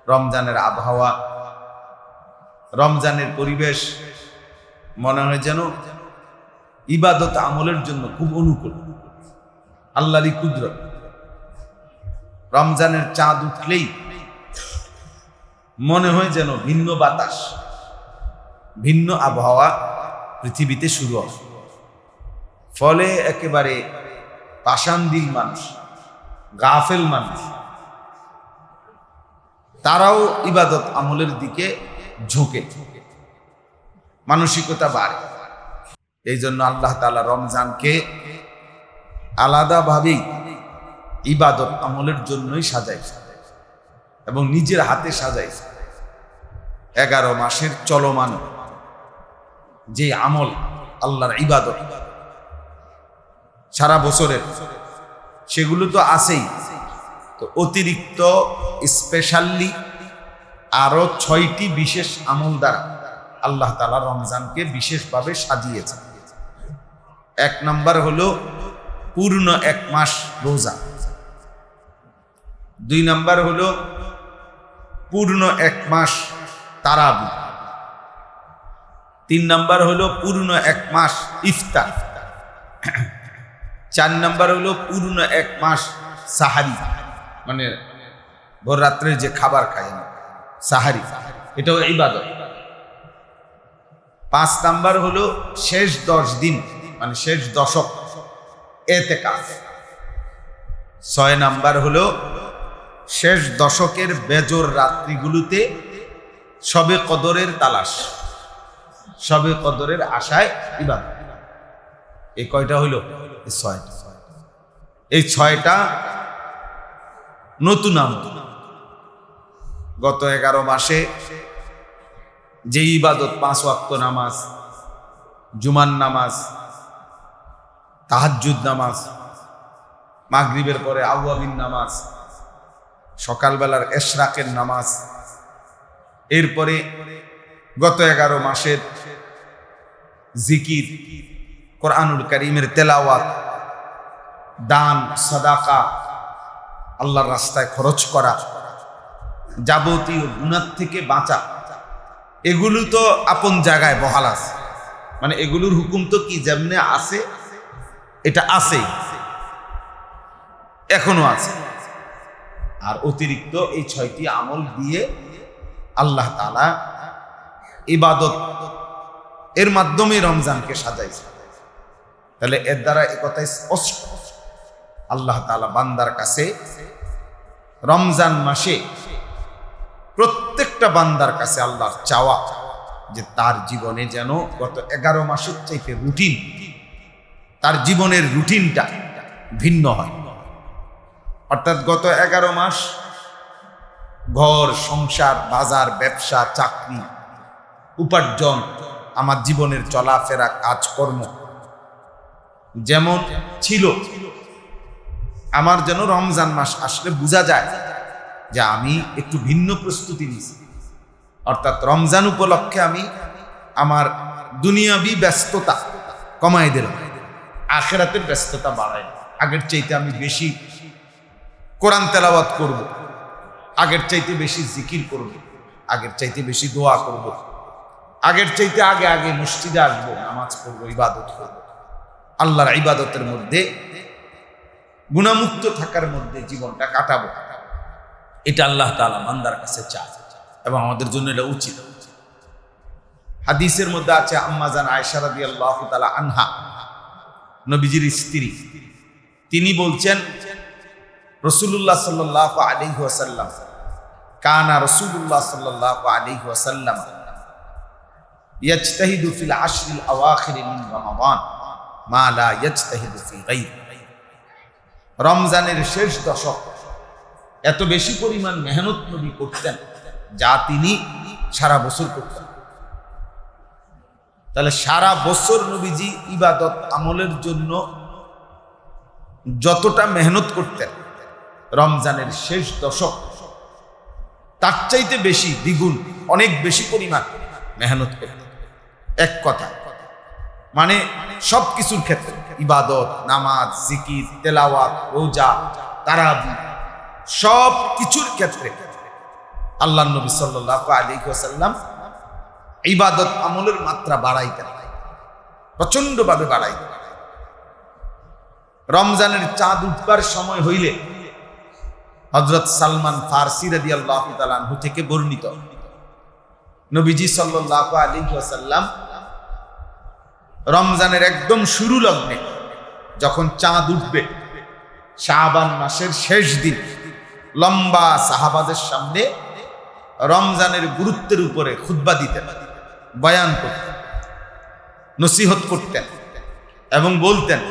রমজানের আবহাওয়া, রমজানের পরিবেশ মনে হয় যেন ইবাদত আমলের জন্য খুব অনুকূল, আল্লাহরই কুদরত। রমজানের চাঁদ উঠলেই মনে হয় যেন ভিন্ন বাতাস, ভিন্ন আবহাওয়া পৃথিবীতে শুরু হয়। ফলে একেবারে পাষাণদিল মানুষ, গাফেল মানুষ, তারাও ইবাদত আমলের দিকে ঝুঁকে, মানসিকতা বাড়ে। এই জন্য আল্লাহ তাআলা রমজানকে আলাদাভাবেই ইবাদত আমলের জন্যই সাজাইছে এবং নিজের হাতে সাজাইছে। 11 মাসের চলমান যে আমল আল্লাহর ইবাদত সারা বছরের, সেগুলো তো আছেই, তো অতিরিক্ত স্পেশালি আরো 6টি বিশেষ আমল দ্বারা আল্লাহ তাআলা রমজানকে বিশেষভাবে সাজিয়েছে। 1 নাম্বার হলো পূর্ণ 1 মাস রোজা, 2 নাম্বার হলো পূর্ণ 1 মাস তারাবি, 3 নাম্বার হলো পূর্ণ 1 মাস ইফতার, 4 নাম্বার হলো পূর্ণ 1 মাস সাহারি, মানে ভোর রাত্রে যে খাবার খায় না সাহারি, এটাও ইবাদত। 5 নাম্বার হলো শেষ 10 দিন মানে শেষ দশক ইতিকাফ। 6 নাম্বার হলো শেষ দশকের বেজোর রাত্রিগুলোতে শবে কদরের তালাশ, শবে কদরের আশায় ইবাদত। এই কয়টা হইল? এই 6টা। এই 6টা নতুন আমল। গত 11 মাসে যে ইবাদত 5 ওয়াক্ত নামাজ, জুমার নামাজ, তাহাজ্জুদ নামাজ, মাগরিবের পরে আওয়াবিন নামাজ, সকালবেলার এশরাকের নামাজ, এরপরে গত 11 মাসের জিকির, কোরআনুল কারীমের তেলাওয়াত, দান, সাদাকা, আল্লাহর রাস্তায় খরচ করা, যাবতীয় গুনাহ থেকে বাঁচা, এগুলো তো আপন জায়গায় বহাল আছে। মানে এগুলোর হুকুম তো কি যেমনে আছে, এটা আছেই, এখনো আছে। আর অতিরিক্ত এই 6টি আমল দিয়ে আল্লাহ তাআলা ইবাদত এর মাধ্যমে রমজানকে সাজাইছে। তাহলে এর দ্বারা একথাই স্পষ্ট, আল্লাহ তাআলা বান্দার কাছে রমজান মাসে প্রত্যেকটা বান্দার কাছে আল্লাহর চাওয়া যে তার জীবনে যেন গত 11 মাসের চাইতে রুটিন, তার জীবনের রুটিনটা ভিন্ন হয়। অর্থাৎ গত 11 মাস ঘর সংসার, বাজার, ব্যবসা, চাকরি, উপার্জন, আমার জীবনের চলাফেরা, কাজকর্ম যেমন ছিল, আমার যেন রমজান মাস আসলে বোঝা যায় যে আমি একটু ভিন্ন প্রস্তুতি নিয়েছি। অর্থাৎ রমজান উপলক্ষে আমি আমার দুনিয়াবি ব্যস্ততা কমাই দিলাম, আখিরাতের ব্যস্ততা বাড়াই। আগের চাইতে আমি বেশি কোরআন তেলাওয়াত করব, আগের চাইতে বেশি জিকির করব, আগের চাইতে বেশি দোয়া করব, আগের চাইতে আগে আগে মসজিদে আসবো, নামাজ পড়বো, ইবাদত করব। আল্লাহর ইবাদতের মধ্যে গুনাহমুক্ত থাকার মধ্যে জীবনটা কাটাবো, এটা আল্লাহ তাআলা বান্দার কাছে চায় এবং আমাদের জন্য এটা উচিত। হাদিসের মধ্যে আছে আম্মা জান আয়েশা রাদিয়াল্লাহু তাআলা আনহা, নবীজির স্ত্রী, তিনি বলছেন রাসূলুল্লাহ সাল্লাল্লাহু আলাইহি ওয়াসাল্লাম কানা রাসূলুল্লাহ সাল্লাল্লাহু আলাইহি ওয়াসাল্লাম ইয়াজতাহিদু ফিল আশরিল আওয়াখির মিন রমাদান মা লা ইয়াজতাহিদু ফি গায়রি। রমজানের শেষ দশক এত বেশি পরিমাণ মেহনত নবী করতেন যা তিনি সারা বছর করতেন। তাহলে সারা বছর নবীজি ইবাদত আমলের জন্য যতটা মেহনত করতেন, রমজানের শেষ দশক তার চাইতে বেশি, দ্বিগুণ, অনেক বেশি পরিমাণ মেহনত করতেন। এক কথা মানে সব কিছুর ক্ষেত্রে, ইবাদত, নামাজ, জিকির, তেলাওয়াত, রোজা, তারাবি, সব কিছুর ক্ষেত্রে আল্লাহর নবী সাল্লাল্লাহু আলাইহি ওয়াসাল্লাম ইবাদত আমলের মাত্রা বাড়াইতেন, প্রচন্ডভাবে বাড়াইতেন। রমজানের চাঁদ উঠবার সময় হইলে হযরত সালমান ফারসি রাদিয়াল্লাহু তাআলা আনহু থেকে বর্ণিত, নবীজি সাল্লাল্লাহু আলাইহি ওয়াসাল্লাম রমজানের একদম শুরু লগ্নে যখন চাঁদ উঠবে, শাবান মাসের শেষ দিন, লম্বা সাহাবাদের সামনে রমজানের গুরুত্বের উপরে খুতবা দিতেন, বয়ান করতেন, নসিহত করতেন এবং বলতেন,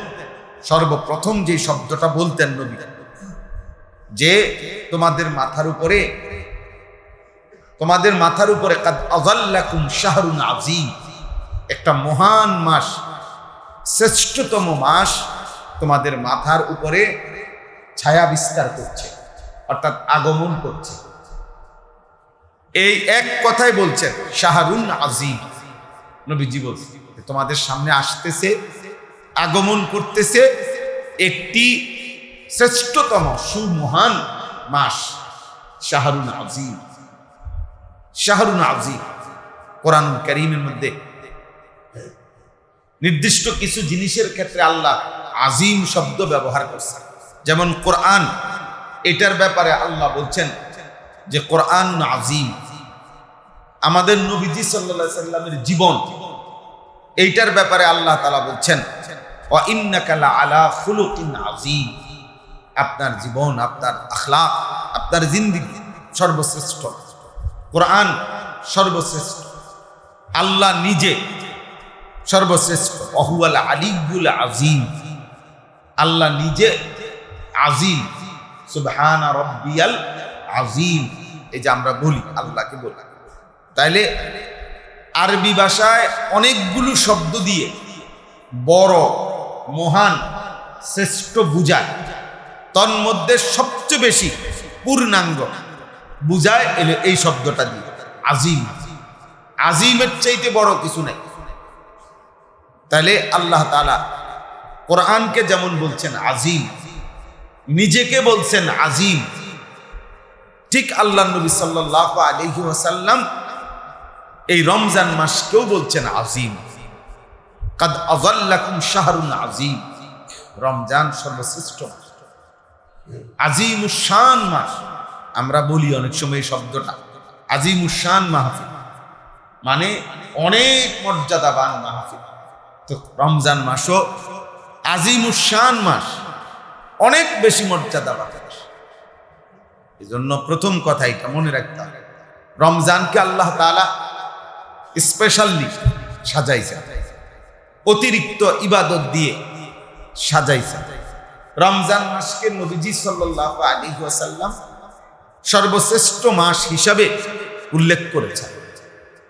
সর্বপ্রথম যে শব্দটা বলতেন নবী, যে তোমাদের মাথার উপরে কাদ আযাল্লাকুম শাহরুন আযীম, একটা মহান মাস, শ্রেষ্ঠতম মাস তোমাদের মাথার উপরে ছায়া বিস্তার করছে, অর্থাৎ আগমন করছে। এই এক কথাই বলছেন, শাহরুন আযীম। নবীজি বলছেন তোমাদের সামনে আসতেছে, আগমন করতেছে একটি শ্রেষ্ঠতম সুমহান মাস, শাহরুন আযীম। শাহরুন আযীম কোরআনুল কারীমের মধ্যে নির্দিষ্ট কিছু জিনিসের ক্ষেত্রে আল্লাহ আযীম শব্দ ব্যবহার করছেন। যেমন কোরআন, এটার ব্যাপারে আল্লাহ বলছেন যে কোরআন আযীম। আমাদের নবীজি সাল্লাল্লাহু আলাইহি সাল্লামের জীবন, এইটার ব্যাপারে আল্লাহ তাআলা বলছেন ওয়া ইন্নাকা লাআলা খুলুকিন আযীম। আপনার জীবন, আপনার আখলাক, আপনার জিন্দেগি সর্বশ্রেষ্ঠ, কোরআন সর্বশ্রেষ্ঠ, আল্লাহ নিজে সর্বশ্রেষ্ঠ। ওয়াহুয়াল আলিয়্যুল আযীম, আল্লাহ নিজে আযীম। সুবহানা রাব্বিয়াল আযীম, এই যে আমরা বলি, আল্লাহকে বলি। তাইলে আরবি ভাষায় অনেকগুলো শব্দ দিয়ে বড়, মহান, শ্রেষ্ঠ বুঝায়, তন্মধ্যে সবচেয়ে বেশি পূর্ণাঙ্গ বুঝায় এই শব্দটা দিয়ে, আযীম। আযীমের চাইতে বড় কিছু নাই। তাহলে আল্লাহ তাআলা কোরআনকে যেমন বলছেন আযীম, নিজেকে বলছেন আযীম, ঠিক আল্লাহ নবী সাল্লাল্লাহু আলাইহি ওয়াসাল্লাম এই রমজান মাসকেও বলছেন আযীম। কাদ আযাল্লাকুম শাহরুন আযীম, রমজান সর্বশ্রেষ্ঠ মাস, আযীমুশ শান মাস। আমরা বলি অনেক সময় এই শব্দটা, আযীমুশ শান মাহফিল, মানে অনেক মর্যাদাবান মাহফিল। তো রমজান মাসও আযীমুশ শান মাস, অনেক বেশি মর্যাদাবান মাস। এই জন্য প্রথম কথা এটা মনে রাখতে হবে, রমজানকে আল্লাহ তাআলা স্পেশালি সাজাইছে, অতিরিক্ত ইবাদত দিয়ে সাজাইছে। রমজান মাসকে নবীজি সাল্লাল্লাহু আলাইহি ওয়াসাল্লাম সর্বশ্রেষ্ঠ মাস হিসাবে উল্লেখ করেছেন।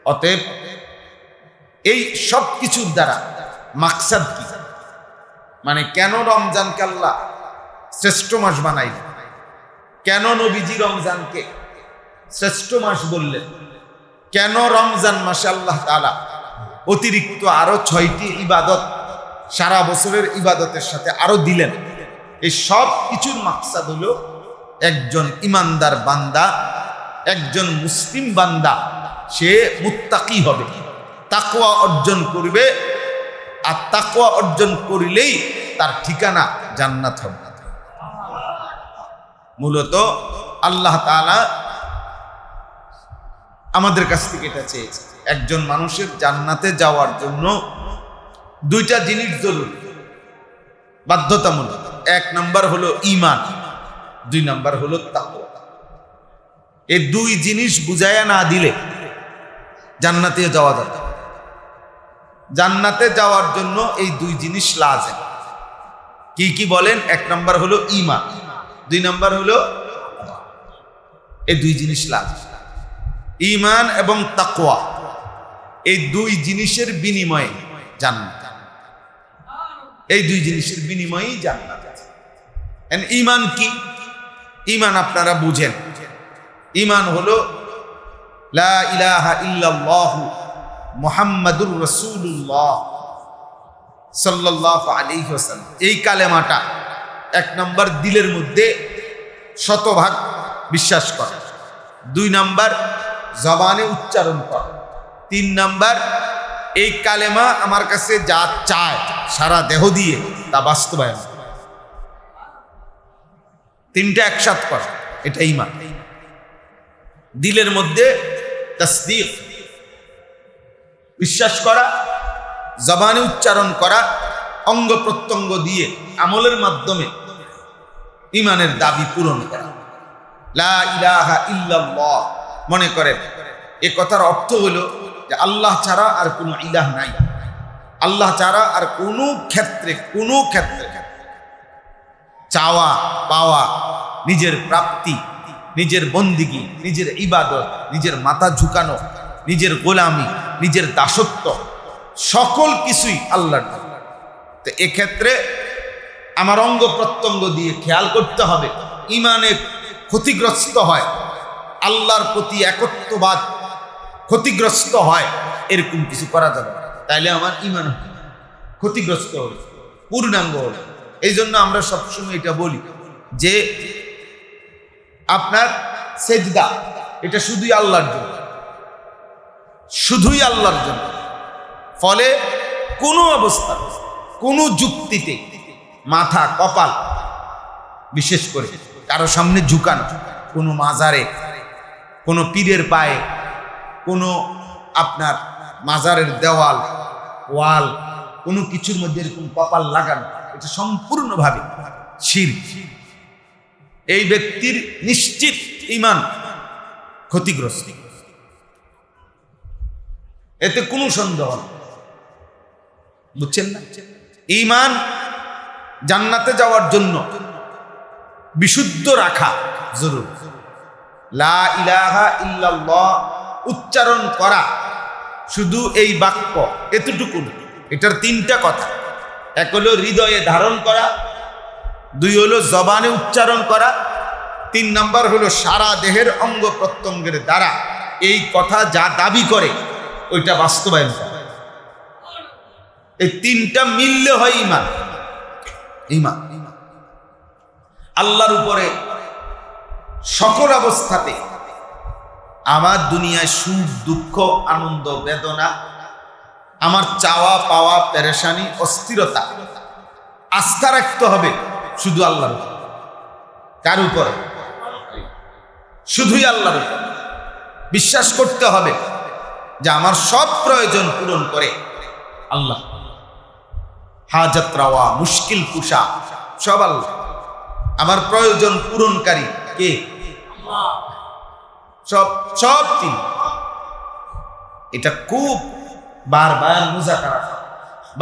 অতএব এই সব কিছুর দ্বারা মাকসাদ কি, মানে কেন রমজানকে আল্লাহ শ্রেষ্ঠ মাস বানাইলেন, কেন নবীজি রমজানকে শ্রেষ্ঠ মাস বললেন, কেন রমজান মাসে আল্লাহ তাআলা অতিরিক্ত আরো 6টি ইবাদত সারা বছরের ইবাদতের সাথে আরো দিলেন, এই সব কিছুর মাকসাদ হলো একজন ইমানদার বান্দা, একজন মুসলিম বান্দা, সে মুত্তাকি হবে, তাকওয়া অর্জন করবে, আর তাকওয়া অর্জন করিলেই তার ঠিকানা জান্নাত হবে। মূলত আল্লাহ তাআলা আমাদের কাছ থেকে এটা চেয়েছে। একজন মানুষের জান্নাতে যাওয়ার জন্য দুইটা জিনিস জরুরি, বাধ্যতামূলক। এক নাম্বার হলো ঈমান, দুই নাম্বার হলো তাকওয়া। এই দুই জিনিস বুঝাইয়া না দিলে জান্নাতে যাওয়া যাবে। জান্নাতে যাওয়ার জন্য এই দুই জিনিস লাজিম। কি কি বলেন? এক নাম্বার হলো ঈমান, দুই নাম্বার হলো এই দুই জিনিস লাজিম। ঈমান এবং তাকওয়া, এই দুই জিনিসের বিনিময়ে জান্নাত। এই দুই জিনিসের বিনিময়েই জান্নাত। ঈমান কি? ঈমান আপনারা বুঝেন। ঈমান হলো লা ইলাহা ইল্লাল্লাহু মুহাম্মাদুর রাসূলুল্লাহ সাল্লাল্লাহু আলাইহি ওয়াসাল্লাম। এই কালেমাটা এক নাম্বার দিলের মধ্যে শতভাগ বিশ্বাস করা, দুই নাম্বার জবানে উচ্চারণ করা, তিন নাম্বার এই কালেমা আমার কাছে যা চায় সারা দেহ দিয়ে তা বাস্তবায়ন। তিনটা একসাথ করা, এটা ঈমান। দিলের মধ্যে তাসদীক, বিশ্বাস করা, জবানে উচ্চারণ করা, অঙ্গ প্রত্যঙ্গ দিয়ে আমলের মাধ্যমে ঈমানের দাবি পূরণ করা। লা ইলাহা ইল্লাল্লাহ, মনে করেন এ কথার অর্থ হলো যে আল্লাহ ছাড়া আর কোনো ইলাহ নাই। আল্লাহ ছাড়া আর কোনো ক্ষেত্রে চাওয়া পাওয়া, নিজের প্রাপ্তি, নিজের বন্দিগি, নিজের ইবাদত, নিজের মাথা ঝুঁকানো, নিজের গোলামি, নিজের দাসত্ব, সকল কিছুই আল্লাহর। তো এক্ষেত্রে আমার অঙ্গ প্রত্যঙ্গ দিয়ে খেয়াল করতে হবে ঈমানে ক্ষতিগ্রস্ত হয়, আল্লাহর প্রতি একত্ববাদ ক্ষতিগ্রস্ত হয়, এরকম কিছু করা যাবে না। তাইলে আমার ঈমান ক্ষতিগ্রস্ত হবে, পূর্ণাঙ্গ হবে। এই জন্য আমরা সবসময় এটা বলি যে আপনার সেজদা এটা শুধুই আল্লাহর জন্য, শুধুই আল্লাহর জন্য। ফলে কোনো অবস্থা, কোনো যুক্তিতে মাথা কপাল বিশেষ করে কারো সামনে ঝুঁকানো, কোনো মাজারে, কোনো পীরের পায়ে, কোনো আপনার মাজারের দেওয়াল ওয়াল, কোনো কিছুর মধ্যে এরকম কপাল লাগানো, এটা সম্পূর্ণভাবে শিরক। এই ব্যক্তির নিশ্চিত ঈমান ক্ষতিগ্রস্ত, এতে কোনো সন্দেহ নেই। বুঝছেন না? ঈমান জান্নাতে যাওয়ার জন্য বিশুদ্ধ রাখা জরুরি। লা ইলাহা ইল্লাল্লাহ উচ্চারণ করা, শুধু এই বাক্য এতটুকু, এটার তিনটা কথা। এক হলো হৃদয়ে ধারণ করা, দুই হলো জবানে উচ্চারণ করা, তিন নাম্বার হলো সারা দেহের অঙ্গ প্রত্যঙ্গের দ্বারা এই কথা যা দাবি করে ওইটা বাস্তবায়ন করা। এই তিনটা মিললে হয় ঈমান। ঈমান আল্লাহর উপরে সকল অবস্থাতে, আমার দুনিয়ায় সুখ দুঃখ আনন্দ বেদনা, আমার চাওয়া পাওয়া পেরেশানি অস্থিরতা, আস্থা রাখতে হবে শুধু আল্লাহর উপর। কার উপরে? শুধুই আল্লাহর উপর। বিশ্বাস করতে হবে যে আমার সব প্রয়োজন পূরণ করে আল্লাহ। হাজত রাওয়া, মুশকিল কুশা সব আল্লাহ। আমার প্রয়োজন পূরণকারী কে? সব সব তিনি। এটা খুব বারবার মুযাকারা,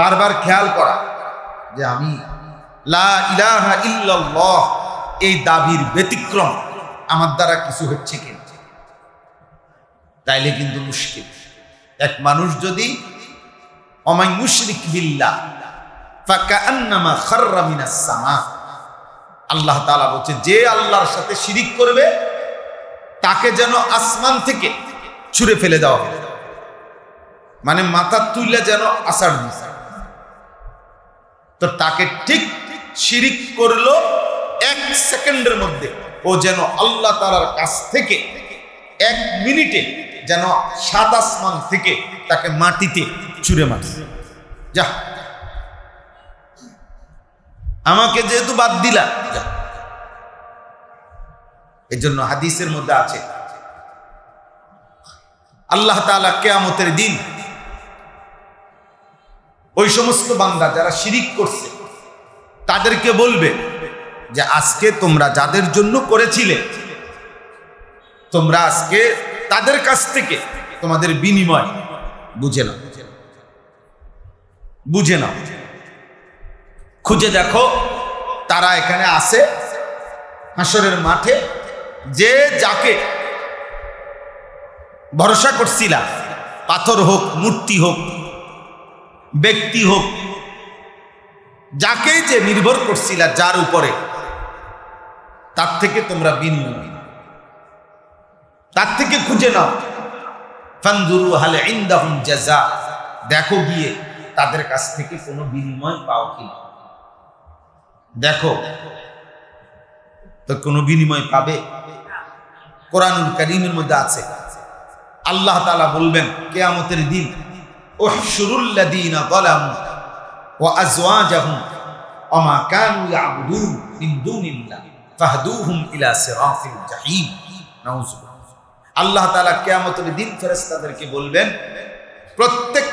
বারবার খেয়াল করা যে আমি লা ইলাহা ইল্লাল্লাহ এই দাবির ব্যতিক্রম আমার দ্বারা কিছু হচ্ছে কি, তাইলে কিন্তু মুশকিল। এক মানুষ যদি ওমাই মুশরিক বিল্লাহ ফাকান্নামা খাররা মিনাস সামা, আল্লাহ তাআলা বলছে যে আল্লাহর সাথে শিরিক করবে তাকে যেন আসমান থেকে ছুঁড়ে ফেলে দেওয়া হবে, মানে মাথা তুলে যেন আছাড় দিছে। তো তাকে ঠিক শিরিক করলো 1 সেকেন্ডের মধ্যে, ও যেন আল্লাহ তাআলার কাছ থেকে 1 মিনিটে যেন 7 আসমান থেকে তাকে মাটিতে ছুঁড়ে মারছে। যা, আমাকে যেহেতু বাদ দিলা, যা। এই জন্য হাদিসের মধ্যে আছে আল্লাহ তাআলা কিয়ামতের দিন ওই সমস্ত বান্দা যারা শিরিক করছে তাদেরকে বলবে যে আজকে তোমরা যাদের জন্য করেছিলে তোমরা আজকে তাদের কাছ থেকে তোমাদের বিনিময় বুঝে নাও, বুঝে নাও। খুঁজে দেখো তারা এখানে আছে হাসরের মাঠে, যে যাকে ভরসা করছিলা, পাথর হোক, মূর্তি হোক, ব্যক্তি হোক, যাকে যে নির্ভর করছিলা যার উপরে, তার থেকে তোমরা বিনিময়, তার থেকে খুঁজে নাও। ফানজুরু হাল ইনদাহুম জাযা, দেখো গিয়ে তাদের কাছ থেকে কোনো বিনিময় পাও কিনা, দেখো তো কোনো বিনিময় পাবে। কোরআনুল কারীমের মধ্যে আছে আল্লাহ তাআলা বলবেন কিয়ামতের দিন উহশুরুল লাযীনা যালামু ওয়া আযওয়াজাহুম ওয়া মা কানু ইয়াবুদুন মিন দুনিল্লাহ ফাহদুহুম ইলা সিরাতিল জাহিম। নাউযুবিল্লাহ। আল্লাহ তাআলা কিয়ামতের দিন ফেরেশতাদেরকে বলবেন প্রত্যেক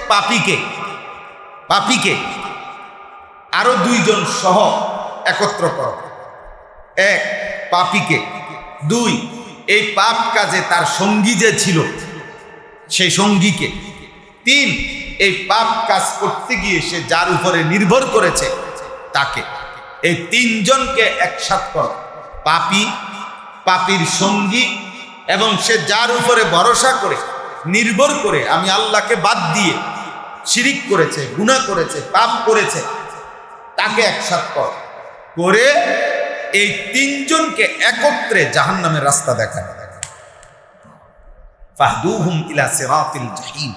পাপীকে আরো দুইজন সহ একত্র করো। এক, পাপীকে। দুই, এই পাপ কাজে তার সঙ্গী যে ছিল সেই সঙ্গীকে। তিন, এই পাপ কাজ করতে গিয়ে সে যার উপরে নির্ভর করেছে তাকে। এই তিনজনকে একসাথ করো, পাপী, পাপীর সঙ্গী এবং সে যার উপরে ভরসা করে নির্ভর করে আমি আল্লাহকে বাদ দিয়ে শিরিক করেছে, গুনাহ করেছে, পাপ করেছে, তাকে একসাথ কর করে এই তিনজনকে একত্রে জাহান্নামের রাস্তা দেখায়। ফাহদুহুম ইলা সিরাতিল জাহিম,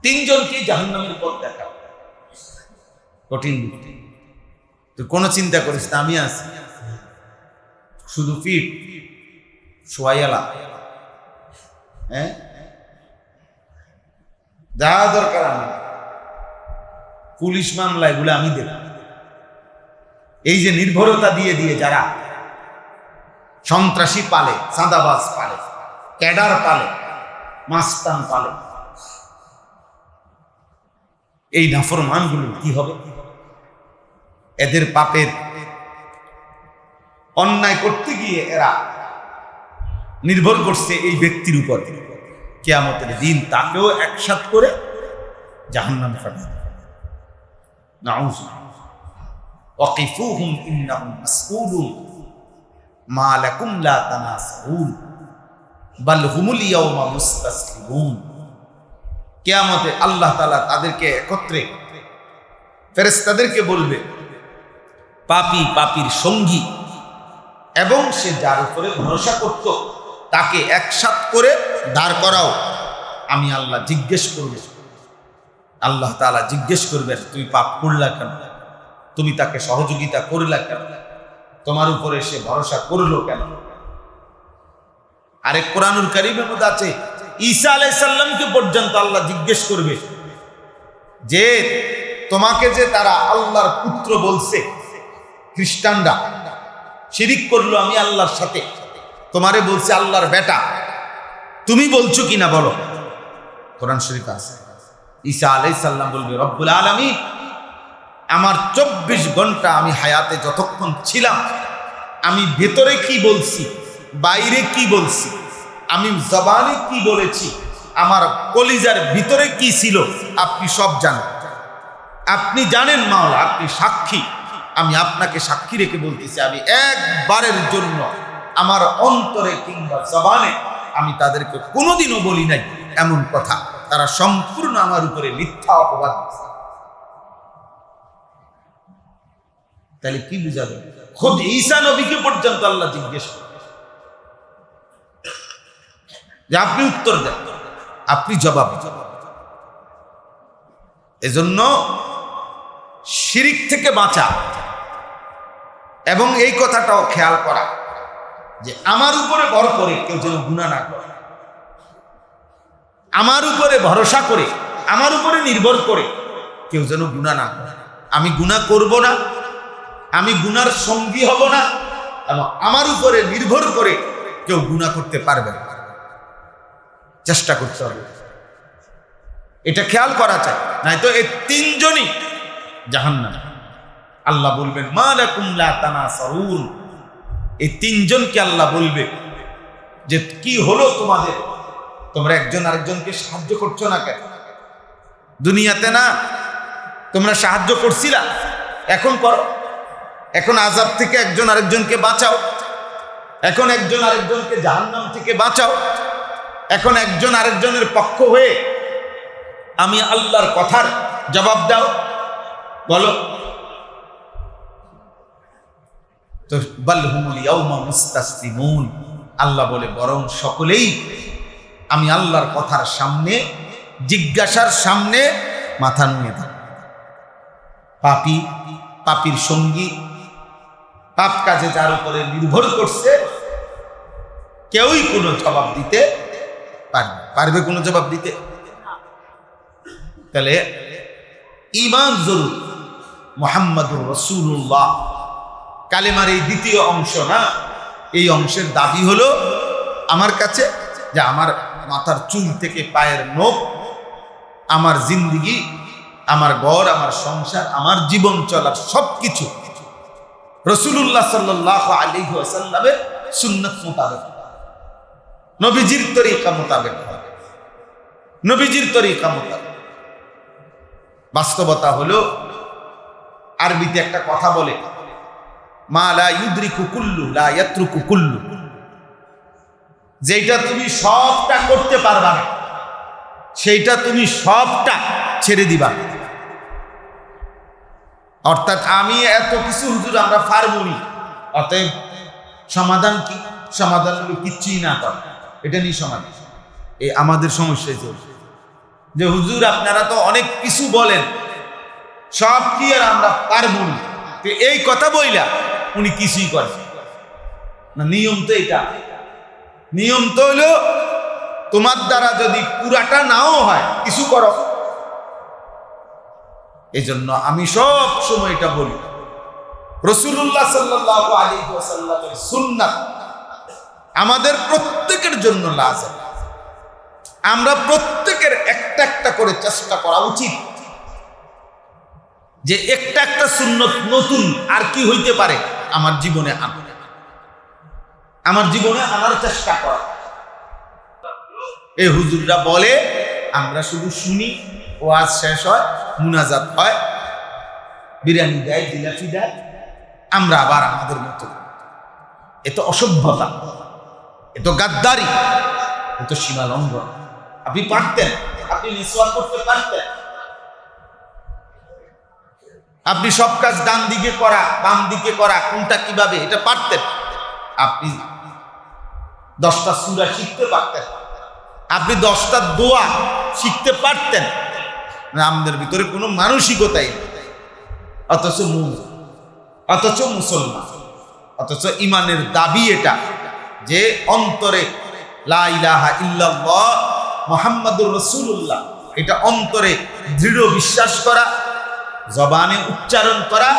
তিনজনকে জাহান্নামের পথ দেখাও। কঠিন বুদ্ধি, তুই কোনো চিন্তা করিস না, আমি আছি, শুধু পিঠ সোয়াইয়ালা, হ্যাঁ, যা দরকার আমি, পুলিশ মামলা এগুলো আমি দেব। এই যে নির্ভরতা দিয়ে দিয়ে যারা সন্ত্রাসী পালে, চাঁদাবাজ পালে, ক্যাডার পালে, মাস্তান পালে, এই নাফরমানগুলো কি হবে? এদের পাপের অন্যায় করতে গিয়ে এরা নির্ভর করছে এই ব্যক্তির উপর। কিয়ামতের দিন তাকেও একসাথ করে জাহান্নামে পাঠাবে। নাউযুবিল্লাহ। ওয়াকিফুহুম ইন্নাহুম মাসউলুন মা লাকুম লা তানাসুন বাল হুমুল ইয়াওমা মুস্তাসলিমুন। কিয়ামতে আল্লাহ তাআলা তাদেরকে একত্রে ফেরেশতাদেরকে বলবে পাপী, পাপীর সঙ্গী এবং সে যার উপরে ভরসা করত তাকে একসাথ করে দাঁড় করাও। আমি আল্লাহ জিজ্ঞেস করব, আল্লাহ তাআলা জিজ্ঞেস করবেন তুই পাপ করলা কেন, তুমি তাকে সহযোগিতা করলা কেন, তোমার উপরে সে ভরসা করলো কেন। আরেক কোরআনুল কারীমের মধ্যে আছে ঈসা আলাইহিস সালামকে পর্যন্ত আল্লাহ জিজ্ঞেস করবে যে তোমাকে যে তারা আল্লাহর পুত্র বলছে, খ্রিস্টানরা শিরিক করলো আমি আল্লাহর সাথে, তোমারে বলছে আল্লাহর বেটা, তুমি বলছো কিনা বলো। কোরআন শরীফ আছে ঈসা আলাইহিস সালাম বলবে রব্বুল আলামিন আমার 24 ঘন্টা আমি হায়াতে যতক্ষণ ছিলাম আমি ভেতরে কি বলছি, বাইরে কি বলছি, আমি জবানে কি বলেছি, আমার কলিজার ভিতরে কি ছিল আপনি সব জানেন। আপনি জানেন মাওলা, আপনি সাক্ষী। আমি আপনাকে সাক্ষী রেখে বলতেছি আমি একবারের জন্য আমার অন্তরে কিংবা জবানে আমি তাদেরকে কোনোদিনও বলি নাই এমন কথা। তারা সম্পূর্ণ আমার উপরে মিথ্যা অপবাদ দিচ্ছে। তাহলে কি বুঝাবে? খুদ ঈসা নবীকে পর্যন্ত আল্লাহ জিজ্ঞেস করে যে আপনি উত্তর দেন, আপনি জবাব। এজন্য শিরিক থেকে বাঁচা এবং এই কথাটাও খেয়াল করা যে আমার উপরে ভর করে কেউ যেন গুনাহ না করে, আমার উপরে ভরসা করে, আমার উপরে নির্ভর করে কেউ যেন গুনাহ না করে। আমি গুনাহ করব না, আমি গুনার সঙ্গী হব না, এবং আমার উপরে নির্ভর করে কেউ গুনাহ করতে পারবে না। চেষ্টা করতে হবে, এটা খেয়াল করা চাই, নাই তো এই তিনজনই জাহান্নাম। আল্লাহ বলবেন মা লাকুম লা তানাসারুন, এই তিনজনকে আল্লাহ বলবে যে কি হলো তোমাদের, তোমরা একজন আরেকজনকে সাহায্য করছো না কেন? দুনিয়াতে না তোমরা সাহায্য করছিলা, এখন করো, এখন আযাব থেকে একজন আরেকজনকে বাঁচাও, এখন একজন আরেকজনকে জাহান্নাম থেকে বাঁচাও, এখন একজন আরেকজনের পক্ষ হয়ে আমি আল্লাহর কথার জবাব দাও, বলো। তো বাল হুমুল ইয়াউমা মুস্তাসলিমুন, আল্লাহ বলে বরং সকলেই আমি আল্লাহর কথার সামনে, জিজ্ঞাসার সামনে মাথা নুয়ে দাও। পাপী, পাপীর সঙ্গী, পাপ কাজে যার উপরে নির্ভর করছে, কেউই কোনো জবাব দিতে পারবে কোনো জবাব দিতে? তাহলে ঈমান জরুর, মুহাম্মাদুর রাসূলুল্লাহ কালেমার এই দ্বিতীয় অংশ না, এই অংশের দাবি হলো আমার কাছে যে আমার মাথার চুল থেকে পায়ের নখ, আমার জিন্দিগি, আমার ঘর, আমার সংসার, আমার জীবন চলার সবকিছু রাসূলুল্লাহ সাল্লাল্লাহু আলাইহি ওয়াসাল্লামের সুন্নাত মোতাবেক, নবীজির তরিকা মোতাবেক হবে, নবীজির তরিকা মোতাবেক। বাস্তবতা হলো আরবিতে একটা কথা বলে মা লা ইউদরিকু কুল্লু লা ইয়াতরুকু কুল্লু, যেটা তুমি সবটা করতে পারবা না সেইটা তুমি সবটা ছেড়ে দিবা। অর্থাৎ আমি এত কিছু হুজুর আমরা পারবনি, অতএব সমাধান কি? সমাধান হলো কিচ্ছুই না করা, এটা নিয়ে সমাধান। এই আমাদের সমস্যা চলছে যে হুজুর আপনারা তো অনেক কিছু বলেন, সব কি আর আমরা পারবনি, তো এই কথা বইলা উনি কিছুই করেন না। নিয়ম তো এটা, নিয়ম তো হলো তোমার দ্বারা যদি পুরাটা নাও হয় কিছু করো। এই জন্য আমি সব সময় এটা বলি, রাসূলুল্লাহ সাল্লাল্লাহু আলাইহি ওয়াসাল্লামের সুন্নাত আমাদের প্রত্যেকের জন্য লাজিম। আমরা প্রত্যেকের একটা একটা করে চেষ্টা করা উচিত যে একটা একটা সুন্নত নতুন আর কি হইতে পারে আমার জীবনে আনা, আমার জীবনে আনার চেষ্টা করা। এই হুজুররা বলে, আমরা শুধু শুনি, ওয়াজ শেষ হয়, মুনাজাত হয়, বিরিয়ানি দেয়, জিলাপি দেয়, আমরা আবার আমাদের মতো। এ তো অসভ্যতা, এ তো গাদ্দারি, এ তো সীমা লঙ্ঘন। আপনি পারতেন, আপনি মিসওয়াক করতে পারতেন, আপনি সব কাজ ডান দিকে করা, বাম দিকে করা, কোনটা কিভাবে, এটা পারতেন। আপনি 10টা সূরা শিখতে পারতেন, আপনি 10টা দোয়া শিখতে পারতেন। আমাদের ভিতরে কোনো মানসিকতাই নেই, অথচ মুসলমান, অথচ ইমানের দাবি এটা যে অন্তরে লা ইলাহা ইল্লাল্লাহ মুহাম্মাদুর রাসূলুল্লাহ, এটা অন্তরে দৃঢ় বিশ্বাস করা, জবানে উচ্চারণ করা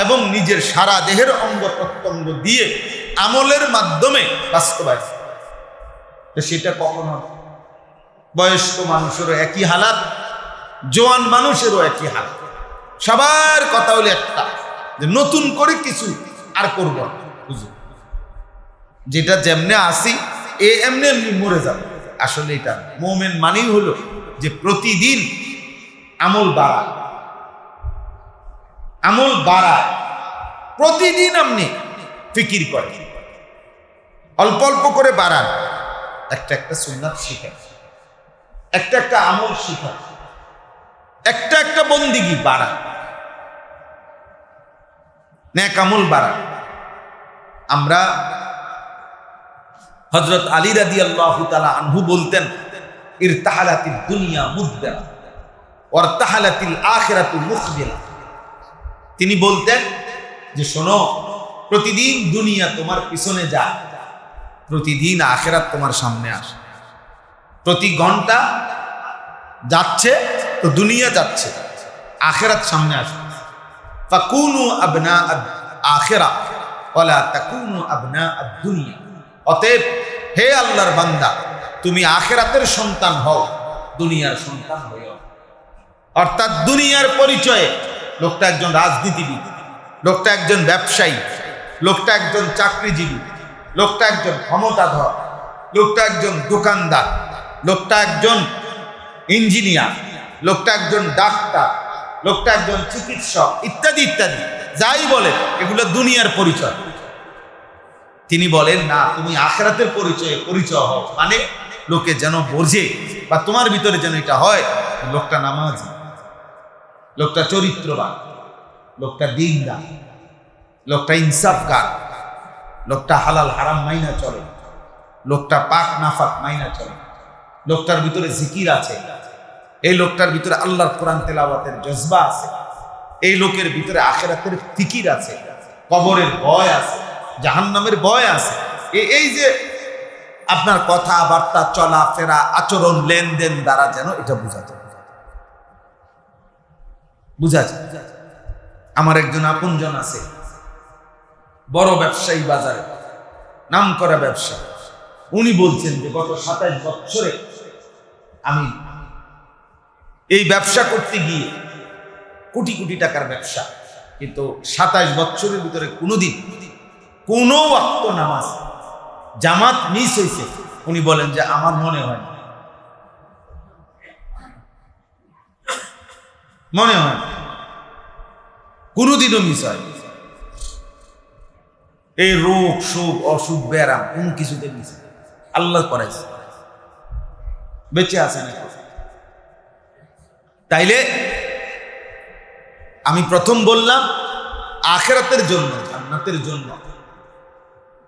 এবং নিজের সারা দেহের অঙ্গ প্রত্যঙ্গ দিয়ে আমলের মাধ্যমে বাস্তবায়ন। সেটা কখনো বয়স্ক মানুষেরও একই হালাত, জোয়ান মানুষেরও একই হালাত। সবার কথা হলো একটা, যে নতুন করে কিছু আর করব না, যেটা যেমনে আসি এমনি এমনি মরে যাবে। আসলে এটা মুমিন মানেই হলো যে প্রতিদিন আমল বাড়ায়, আমল বাড়ায়, প্রতিদিন আপনি ফিকির করেন, অল্প অল্প করে বাড়ান, একটা একটা সুন্নাত শিখেন, একটা একটা আমল শিখেন, একটা একটা বন্দিগি বাড়ান, নেক আমল বাড়ান। আমরা হযরত আলী রাদিয়াল্লাহু তাআলা আনহু বলতেন, ইরতাহালাতিদ দুনিয়া মুদবিরা ওয়ারতাহালাতিল আখিরাতু মুখবিরা। তিনি বলতেন যে শোনো, প্রতিদিন দুনিয়া তোমার পিছনে যায়, প্রতিদিন আখিরাত তোমার সামনে আসে। প্রতি ঘন্টা যাচ্ছে তো দুনিয়া যাচ্ছে, আখিরাত সামনে আসে। ফাকুনু আবনা আখিরা ওয়ালা তাকুনু আবনা দুনিয়া। অতএব হে আল্লাহর বান্দা, তুমি আখিরাতের সন্তান হও, দুনিয়ার সন্তান হইও। অর্থাৎ দুনিয়ার পরিচয়ে লোকটা একজন রাজনীতিবিদ, লোকটা একজন ব্যবসায়ী, লোকটা একজন চাকরিজীবী, লোকটা একজন ক্ষমতাধর, লোকটা একজন দোকানদার, লোকটা একজন ইঞ্জিনিয়ার, লোকটা একজন ডাক্তার, লোকটা একজন চিকিৎসক, ইত্যাদি ইত্যাদি, যাই বলে এগুলো দুনিয়ার পরিচয়। তিনি বলেন না, তুমি আখিরাতের পরিচয় হও, মানে লোকে যেন বোঝে বা তোমার ভিতরে যেন এটা হয়, লোকটা নামাজি, লোকটা চরিত্রবান, লোকটা দিনদার, লোকটা ইনসাফগার, লোকটা হালাল হারাম মাইনা চলে, লোকটা পাক নাফাক মাইনা চলে, লোকটার ভিতরে জিকির আছে, এই লোকটার ভিতরে আল্লাহর কোরআন তেলাওয়াতের জজবা আছে, এই লোকের ভিতরে আখিরাতের ফিকির আছে, কবরের ভয় আছে, জাহান্নামের ভয় আছে। এই যে আপনার কথাবার্তা, চলাফেরা, আচরণ, লেনদেন দ্বারা যেন এটা বোঝা যায়। আমার একজন আপনজন আছে, বড় ব্যবসায়ী, বাজারে নাম করা ব্যবসা। উনি বলছেন যে গত 27 বছরে আমি এই ব্যবসা করতে গিয়ে কোটি কোটি টাকার ব্যবসা, কিন্তু 27 বছরের ভিতরে কোনোদিন কোনো ওয়াক্ত নামাজ জামাত মিস হয়েছে, উনি বলেন যে আমার মনে হয় না, কোনোদিনও মিস হয়। এই রোগ শোক অসুখ ব্যারাম কোন কিছুতে মিস আল্লাহ করাইছে, বেঁচে আছে না। তাইলে আমি প্রথম বললাম আখিরাতের জন্য, জান্নাতের জন্য,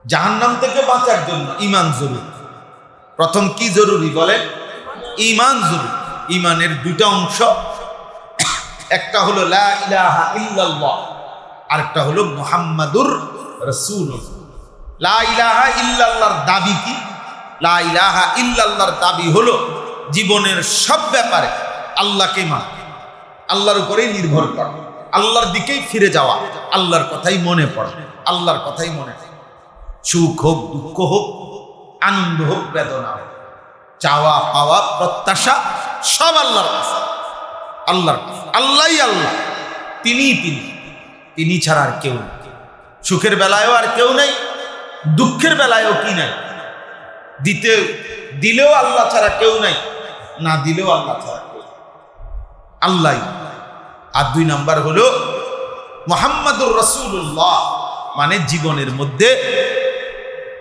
জাহান্নাম থেকে বাঁচার জন্য ঈমান জরুরি। প্রথম কি জরুরি বলেন? ঈমান জরুরি। ঈমানের দুইটা অংশ, একটা হলো লা ইলাহা ইল্লাল্লাহ, আরেকটা হলো মুহাম্মাদুর রাসূলুল্লাহ। লা ইলাহা ইল্লাল্লাহর দাবি কি? লা ইলাহা ইল্লাল্লাহর দাবি হলো জীবনের সব ব্যাপারে আল্লাহকে মানা, আল্লাহর উপরেই নির্ভর করা, আল্লাহর দিকেই ফিরে যাওয়া, আল্লাহর কথাই মনে পড়া, আল্লাহর কথাই মনে পড়ে। সুখ হোক, দুঃখ হোক, আনন্দ হোক, বেদনা হোক, চাওয়া পাওয়া প্রত্যাশা সব আল্লাহর কাছে। আল্লাহই আল্লাহ, তিনি ছাড়া আর কেউ নেই। সুখের বেলায়ও আর কেউ নেই, দুঃখের বেলায়ও কি নাই, দিলেও আল্লাহ ছাড়া কেউ নাই, না দিলেও আল্লাহ ছাড়া কেউ, আল্লাহ। আর 2 নাম্বার হলো মুহাম্মাদুর রাসূলুল্লাহ, মানে জীবনের মধ্যে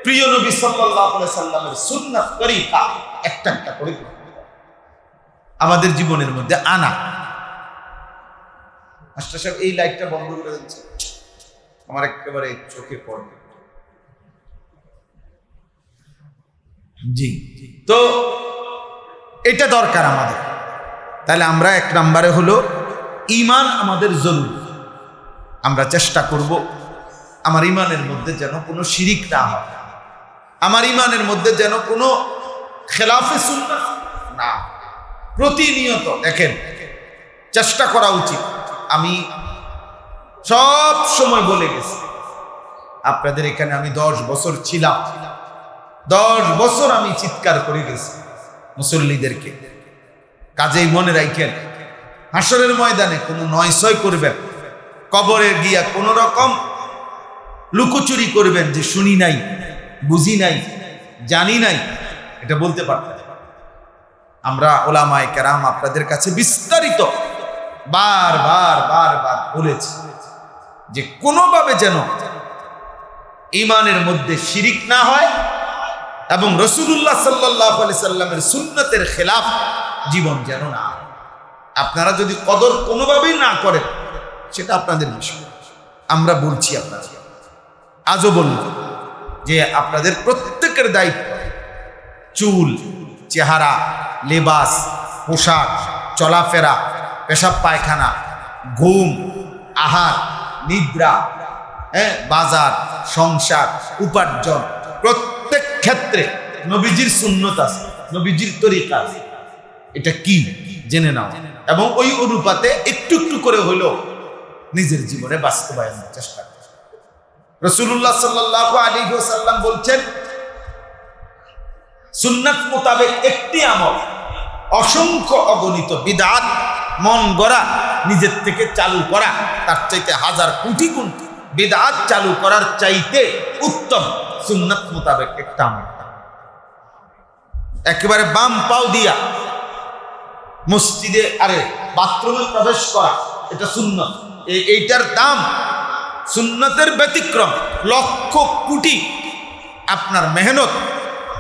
প্রিয় নবী সাল্লাল্লাহু আলাইহি সাল্লামের সুন্নাত তরিকা একটা একটা করে আমাদের জীবনের মধ্যে আনা। মাস্টার সাহেব এই লাইটটা বন্ধ করে দিচ্ছে, আমার একেবারে চোখে পড়বে। জি, তো এটা দরকার আমাদের। তাহলে আমরা 1 নম্বরে হলো ঈমান আমাদের জরুরি। আমরা চেষ্টা করব আমার ঈমানের মধ্যে যেন কোনো শিরিক না হয়, আমার ঈমানের মধ্যে যেন কোনো খেলাফে সুন্নাত না। প্রতিনিয়ত দেখেন, চেষ্টা করা উচিত। আমি সব সময় বলে গেছি, আপনাদের এখানে আমি 10 বছর ছিলাম, 10 বছর আমি চিৎকার করে গেছি মুসল্লিদেরকে। কাজেই মনে রাখেন, হাসরের ময়দানে কোনো নয়ছয় করবেন, কবরে গিয়া কোনো রকম লুকোচুরি করবেন যে শুনি নাই, বুঝি নাই, জানি নাই, এটা বলতে পারতেন। আমরা ওলামায়ে কেরাম আপনাদের কাছে বিস্তারিত বারবার বলেছি যে কোনোভাবে যেন ঈমানের মধ্যে শিরিক না হয় এবং রাসূলুল্লাহ সাল্লাল্লাহু আলাইহি সাল্লামের সুন্নতের খেলাফ জীবন যেন না। আপনারা যদি কদর কোনোভাবেই না করেন, সেটা আপনাদের বিষয়। আমরা বলছি, আপনারা আজও বললাম যে আপনাদের প্রত্যেকের দায়িত্ব চুল, চেহারা, লেবাস, পোশাক, চলাফেরা, পেশাব পায়খানা, ঘুম, আহার, নিদ্রা, বাজার, সংসার, উপার্জন, প্রত্যেক ক্ষেত্রে নবীজির সুন্নত আছে, নবীজির তরিকা আছে। এটা কি জেনে নাও এবং ওই অনুপাতে একটু একটু করে হলেও নিজের জীবনে বাস্তবায়নের চেষ্টা করো। রাসূলুল্লাহ সাল্লাল্লাহু আলাইহি ওয়াসাল্লাম বলছেন, সুন্নাত মোতাবেক একটি আমল, অসংখ্য অগণিত বিদআত মন গড়া নিজের থেকে চালু করা তার চাইতে হাজার কোটি গুণ বিদআত চালু করার চাইতে উত্তম সুন্নাত মোতাবেক একটা আমল। একেবারে বাম পাও দিয়া মসজিদে বাথরুমে প্রবেশ করা, এটা সুন্নত। এইটার দাম সুন্নতের ব্যতিক্রম, লক্ষ কোটি আপনার মেহনত,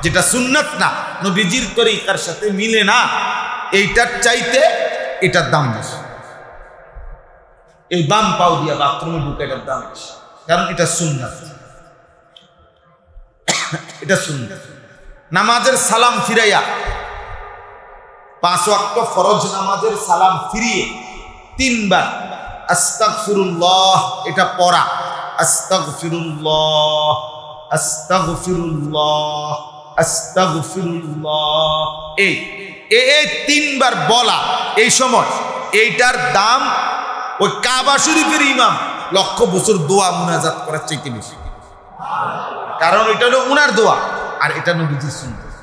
যেটা সুন্নত না, নবীজির তরিকার সাথে মিলে না, এইটার চাইতে এটার দাম বেশি। এই বাম পাও দিয়া বাথরুমে ঢুকে এটার দাম বেশি, কারণ এটা সুন্নত। এটা সুন্নত। নামাজের সালাম ফিরাইয়া, 5 ওয়াক্ত ফরজ নামাজের সালাম ফিরিয়ে 3 বার আস্তাগফিরুল্লাহ এটা পড়া, আস্তাগফিরুল্লাহ আস্তাগফিরুল্লাহ আস্তাগফিরুল্লাহ, এই 3 বার বলা, এই সময় এইটার দাম ওই কাবা শরীফের ইমাম লক্ষ বছর দোয়া মুনাজাত করার চাইতে বেশি। কারণ এটা হলো উনার দোয়া, আর এটা নবীজির সুন্নাত।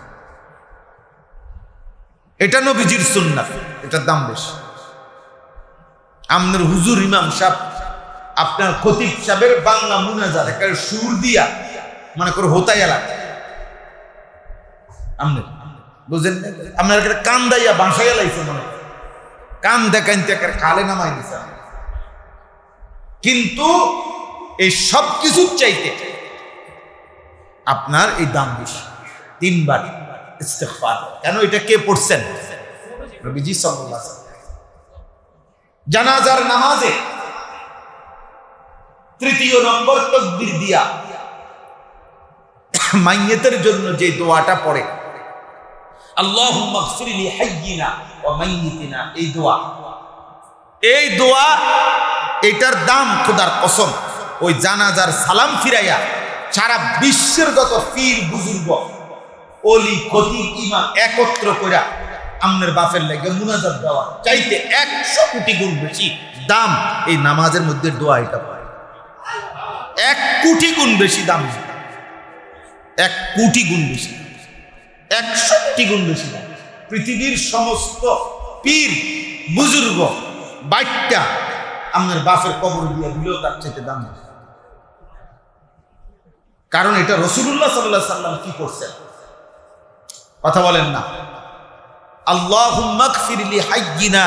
এটা নবীজির সুন্নাত, এটার দাম বেশি। আপনার হুজুর ইমাম সাহেব, আপনার খতিব সাহেবের বাংলা মুনাজাত একেবারে সুর দিয়া মনে করে হোতাই এলাকা, আপনি বুঝেন না? আপনার একটা কান দাইয়া বাসাইয়া লাইছে, মনে কান দেখাইতে একেবারে খালে নামাই দিছে। কিন্তু এই সব কিছুর চাইতে আপনার এই দাম বেশি। 3 বার ইস্তিগফার। কেন? এটা কে পড়ছেন? নবীজি সাল্লাল্লাহু আলাইহি ওয়াসাল্লাম। জানাজার নামাজে 3য় নম্বর তাকবীর দিয়া মাইয়িতের জন্য যে দোয়াটা পড়ে, আল্লাহুম্মা গফির লি হাইয়িনা ওয়া মাইয়িতিনা, এই দোয়া এটার দাম খোদার কসম ওই জানাজার সালাম ফিরাইয়া সারা বিশ্বের যত পীর বুজুর্গ ওলি খতিব ইমাম একত্র কইরা আমনের বাপের লাগে মুনাজাত দেওয়া চাইতে 100 কোটি গুণ বেশি দাম এই নামাজের মধ্যে দোয়া এটা পায়। 1 কোটি গুণ বেশি দাম, 1 কোটি গুণ বেশি, 100 কোটি গুণ বেশি দাম। পৃথিবীর সমস্ত পীর বুজুর্গ বাইটটা আমনের বাপের কবর দিয়ে দিলেও তার চাইতে দাম বেশি। কারণ এটা রাসূলুল্লাহ সাল্লাল্লাহু আলাইহি সাল্লাম কি করছেন? কথা বলেন না? আল্লাহুম্মা গফির লি হাইয়িনা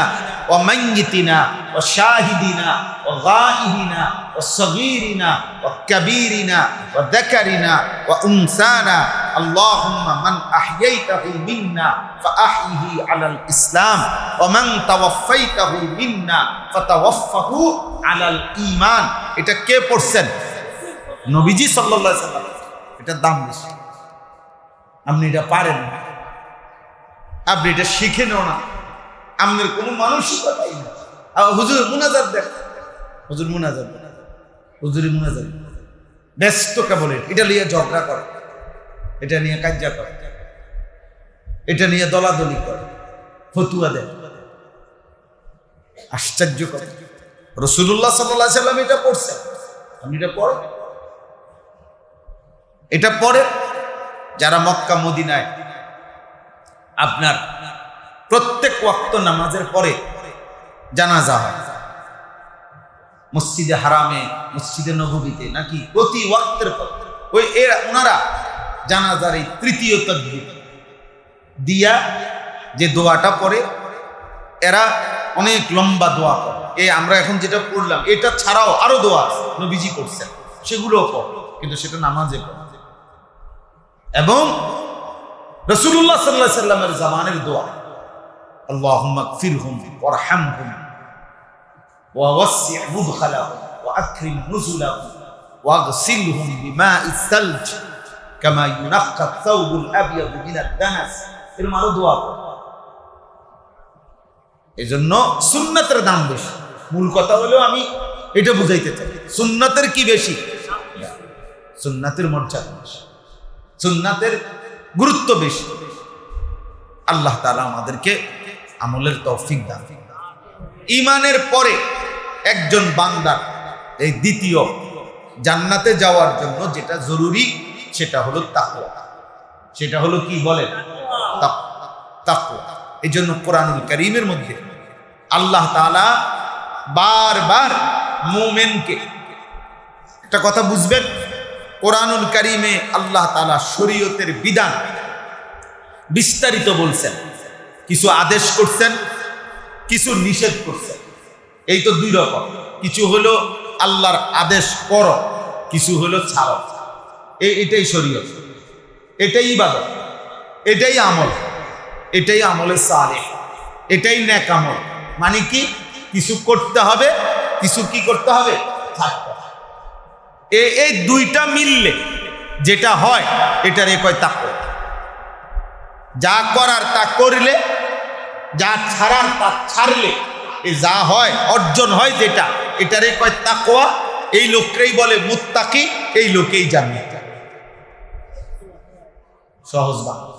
ওয়া মাইয়িতিনা ওয়া শাহিদিনা ওয়া গায়িবিনা ওয়া সগীরিনা ওয়া কাবীরিনা ওয়া যাকারিনা ওয়া উনসানা, আল্লাহুম্মা মান আহইয়াইতাহু মিন্না ফাআহইহি আলাল ইসলাম ওয়া মান তাওয়াফফাইতাহু মিন্না ফাতাওয়াফফাহু আলাল ঈমান। এটা কে পড়ছেন? নবীজি সাল্লাল্লাহু আলাইহি সাল্লাম। এটার দাম বেশি। আপনি এটা পারেন না, আপনি এটা শিখেনও না, আপনার কোনো মানসিকতাই না। হুজুর মুনাজাত দেখ, হুজুর মুনাজাত দেখ, হুজুরি মুনাজাত ব্যস্ত কেবল এটা নিয়ে ঝগড়া করে, এটা নিয়ে কাজ্জা করে, এটা নিয়ে দলাদলি করে, ফতুয়া দেয়। আশ্চর্য করে রাসূলুল্লাহ সাল্লাল্লাহু আলাইহি সাল্লাম এটা পড়ছে, আপনি এটা পড়ে, এটা পড়ে। যারা মক্কা মদিনায় আপনার প্রত্যেক ওয়াক্ত নামাজের পরে জানাজা হয়, মসজিদে হারামে, মসজিদে নববীতে নাকি প্রতি ওয়াক্তের পর ওই ওনারা জানাজার এই 3য় তাকবীর দিয়া যে দোয়াটা পড়ে, এরা অনেক লম্বা দোয়া করে। আমরা এখন যেটা পড়লাম এটা ছাড়াও আরো দোয়া আছে নবীজি করছেন, সেগুলোও পড়ে, কিন্তু সেটা নামাজে পড়ে। এবং রাসূলুল্লাহ সাল্লাল্লাহু আলাইহি সাল্লামের জামানের দোয়া, আল্লাহুম্মা গফিরহুম ওয়ারহামহুম ওয়া ওয়াসসি' মুদখালাহুম ওয়া আকরিম নুজুলাহুম ওয়াগসিলহুম বিমাইস সালজ কামা ইউনাক্কা আত-থাওবুল আবয়াদ মিনাদ দানাস। এর মারো দোয়া। এজন্য সুন্নাতের দাম বেশি। মূল কথা হলো আমি এটা বুঝাইতে চাই, সুন্নাতের কি বেশি? সুন্নাতের মর্যাদা বেশি, সুন্নাতের গুরুত্ব বেশি। আল্লাহ তাআলা আমাদেরকে আমলের তৌফিক দান। ঈমানের পরে একজন বান্দার এই দ্বিতীয় জান্নাতে যাওয়ার জন্য যেটা জরুরি সেটা হলো তাকওয়া। সেটা হলো কি বলেন? তাকওয়া। এই জন্য কোরআনুল কারীমের মধ্যে আল্লাহ তাআলা বারবার মুমিনকে, একটা কথা বুঝবেন, কোরআনুল কারীমে আল্লাহ তাআলা শরীয়তের বিধান বিস্তারিত বলছেন, কিছু আদেশ করছেন, কিছু নিষেধ করছেন। এই তো দুই রকম, কিছু হলো আল্লাহর আদেশ করো, কিছু হলো ছাড়ো। এটাই শরীয়ত, এটাই ইবাদত, এটাই আমল, এটাই আমলে সালেহ, এটাই নেক আমল। মানে কি, কিছু করতে হবে, কিছু কি করতে হবে, ছাড়তে হবে। এই দুইটা মিললে যেটা হয় এটারে কয় তাকওয়া। যা করার তা করলে, যা ছাড়ার তা ছাড়লে, যা হয় অর্জন হয় যেটা, এটারে কয় তাকওয়া। এই লোককেই বলে মুত্তাকি, এই লোকেই জান্নাত। সহজ বাংলা,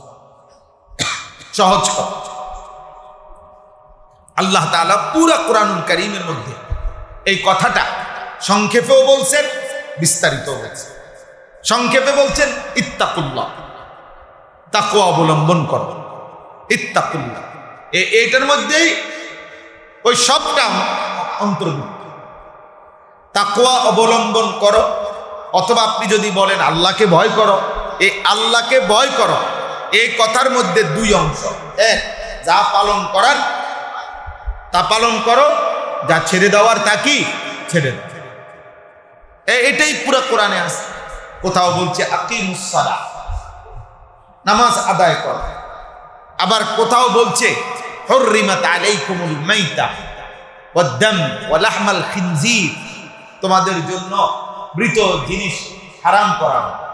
সহজ কথা। আল্লাহ তাআলা পুরা কোরআনুল কারীমের মধ্যে এই কথাটা সংক্ষেপেও বলছেন, বিস্তারিতও বলছেন। সংক্ষেপে বলছেন ইত্তাকুল্লাহ, তাকওয়া অবলম্বন করো, ইত্তাকুল্লাহ। এটার মধ্যেই ওই সবটা অন্তর্ভুক্ত। তাকওয়া অবলম্বন করো, অথবা আপনি যদি বলেন আল্লাহকে ভয় করো, এই আল্লাহকে ভয় করো এই কথার মধ্যে দুই অংশ। এক, যা পালন করার তা পালন করো, যা ছেড়ে দেওয়ার তা কি ছেড়ে দাও। এটাই পুরো কোরআনে আছে। কোথাও বলছে আকিমুস সালাহ, নামাজ আদায় করো। আবার কোথাও বলছে হুররিমাত আলাইকুমুল মাইতা ওয়াদ-দাম ওয়া লাহমাল খিনজির, তোমাদের জন্য মৃত জিনিস হারাম করা হলো,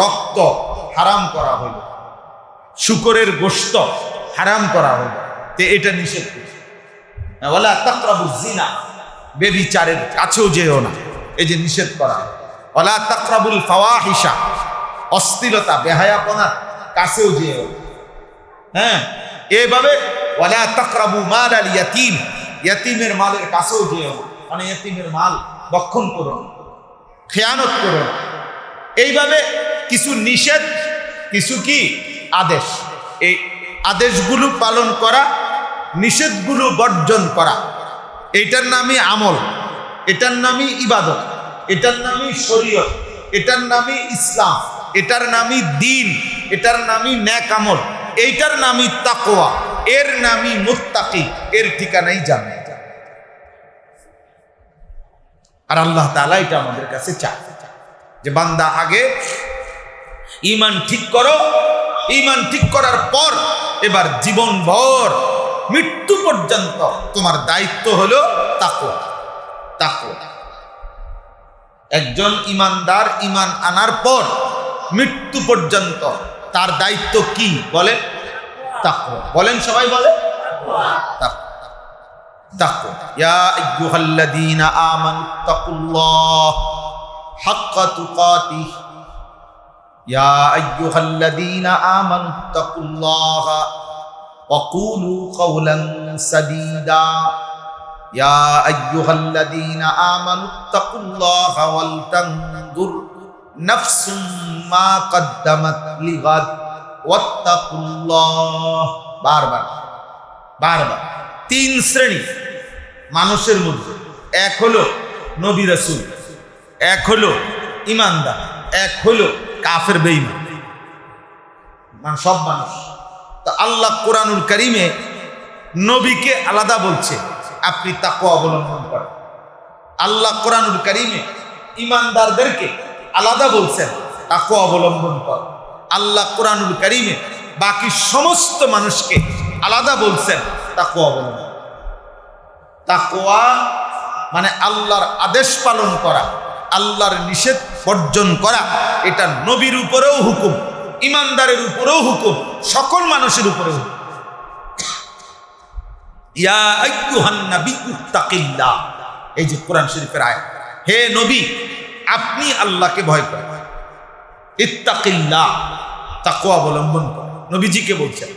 রক্ত হারাম করা হলো, শুকরের গোশত হারাম করা হলো। তে এটা নিষেধ করছে। ওয়ালা তাকরাবুজ জিনা, ব্যভিচারের কাছেও যেও না, এই যে নিষেধ করা। ওয়ালা তাকরাবুল ফাওয়াহিশা, অশ্লীলতা বেহায়াপনার কাছেও যেও না। হ্যাঁ, এইভাবে ওয়ালা তাকরাবু মালাল ইয়াতীম, ইয়াতীমের মালের কাছেও যেও না, মানে ইয়াতীমের মাল ভক্ষণ করো না, খেয়ানত করো না। এইভাবে কিছু নিষেধ, কিছু কি আদেশ। এই আদেশগুলো পালন করা, নিষেধগুলো বর্জন করা, এটার নামই আমল, এটার নামই ইবাদত, এটার নামই শরীয়ত, এটার নামই ইসলাম, এটার নামই দ্বীন, এটার নামই নেক আমল, এইটার নামই তাকওয়া, এর নামই মুত্তাকি, এর ঠিকানাই জান্নাত। আর আল্লাহ তাআলা এটা আমাদের কাছে চায় যে বান্দা আগে ঈমান ঠিক করো, ঈমান ঠিক করার পর এবার জীবনভর মৃত্যু পর্যন্ত তোমার দায়িত্ব হলো তাকওয়া। তাকওয়া। একজন ঈমানদার ঈমান আনার পর মৃত্যু পর্যন্ত তার দায়িত্ব কি বলেন? তাকওয়া। বলেন, সবাই বলে তাকওয়া। তাকওয়া। ইয়া আইয়ুহাল্লাযীনা আমানুত্তাকুল্লাহ হাক্কা তুকাতিহ, ইয়া আইয়ুহাল্লাযীনা আমানুত্তাকুল্লাহ ওয়া কুলু কাওলান সাদীদা, ইয়া আইয়ুহাল্লাযীনা আমানুত্তাকুল্লাহ ওয়াল তানজুর নাফসুম মা কদ্দামাত লিগাদ ওয়াত্তাকুল্লাহ। বারবার বারবার তিন শ্রেণী মানুষের মধ্যে, এক হলো নবী রাসূল, এক হলো ঈমানদার, এক হলো কাফের বেঈমান। মানে সব মানুষ। তো আল্লাহ কোরআনুল কারীমে নবীকে আলাদা বলছে, আপনি তাকওয়া অবলম্বন করেন। আল্লাহ কোরআনুল কারীমে ঈমানদারদেরকে আলাদা বলছেন, তাকওয়া অবলম্বন কর। আল্লাহ কোরআনুল কারীমে বাকি সমস্ত মানুষকে আলাদা বলছেন, তাকওয়া অবলম্বন। তাকওয়া মানে আল্লাহর আদেশ পালন করা, আল্লাহর নিষেধ বর্জন করা। এটা নবীর উপরেও হুকুম, ঈমানদারের উপরেও হুকুম, সকল মানুষের উপরেও হুকুম। ইয়া আইয়ুহান নাবিয়্যুত্তাকিল্লাহ, এই যে কোরআন শরীফের আয়াত, হে নবী আপনি আল্লাহকে ভয় করেন। ইত্তাকিল্লাহ, তাকওয়া অবলম্বন করেন, নবীজিকে বলছেন।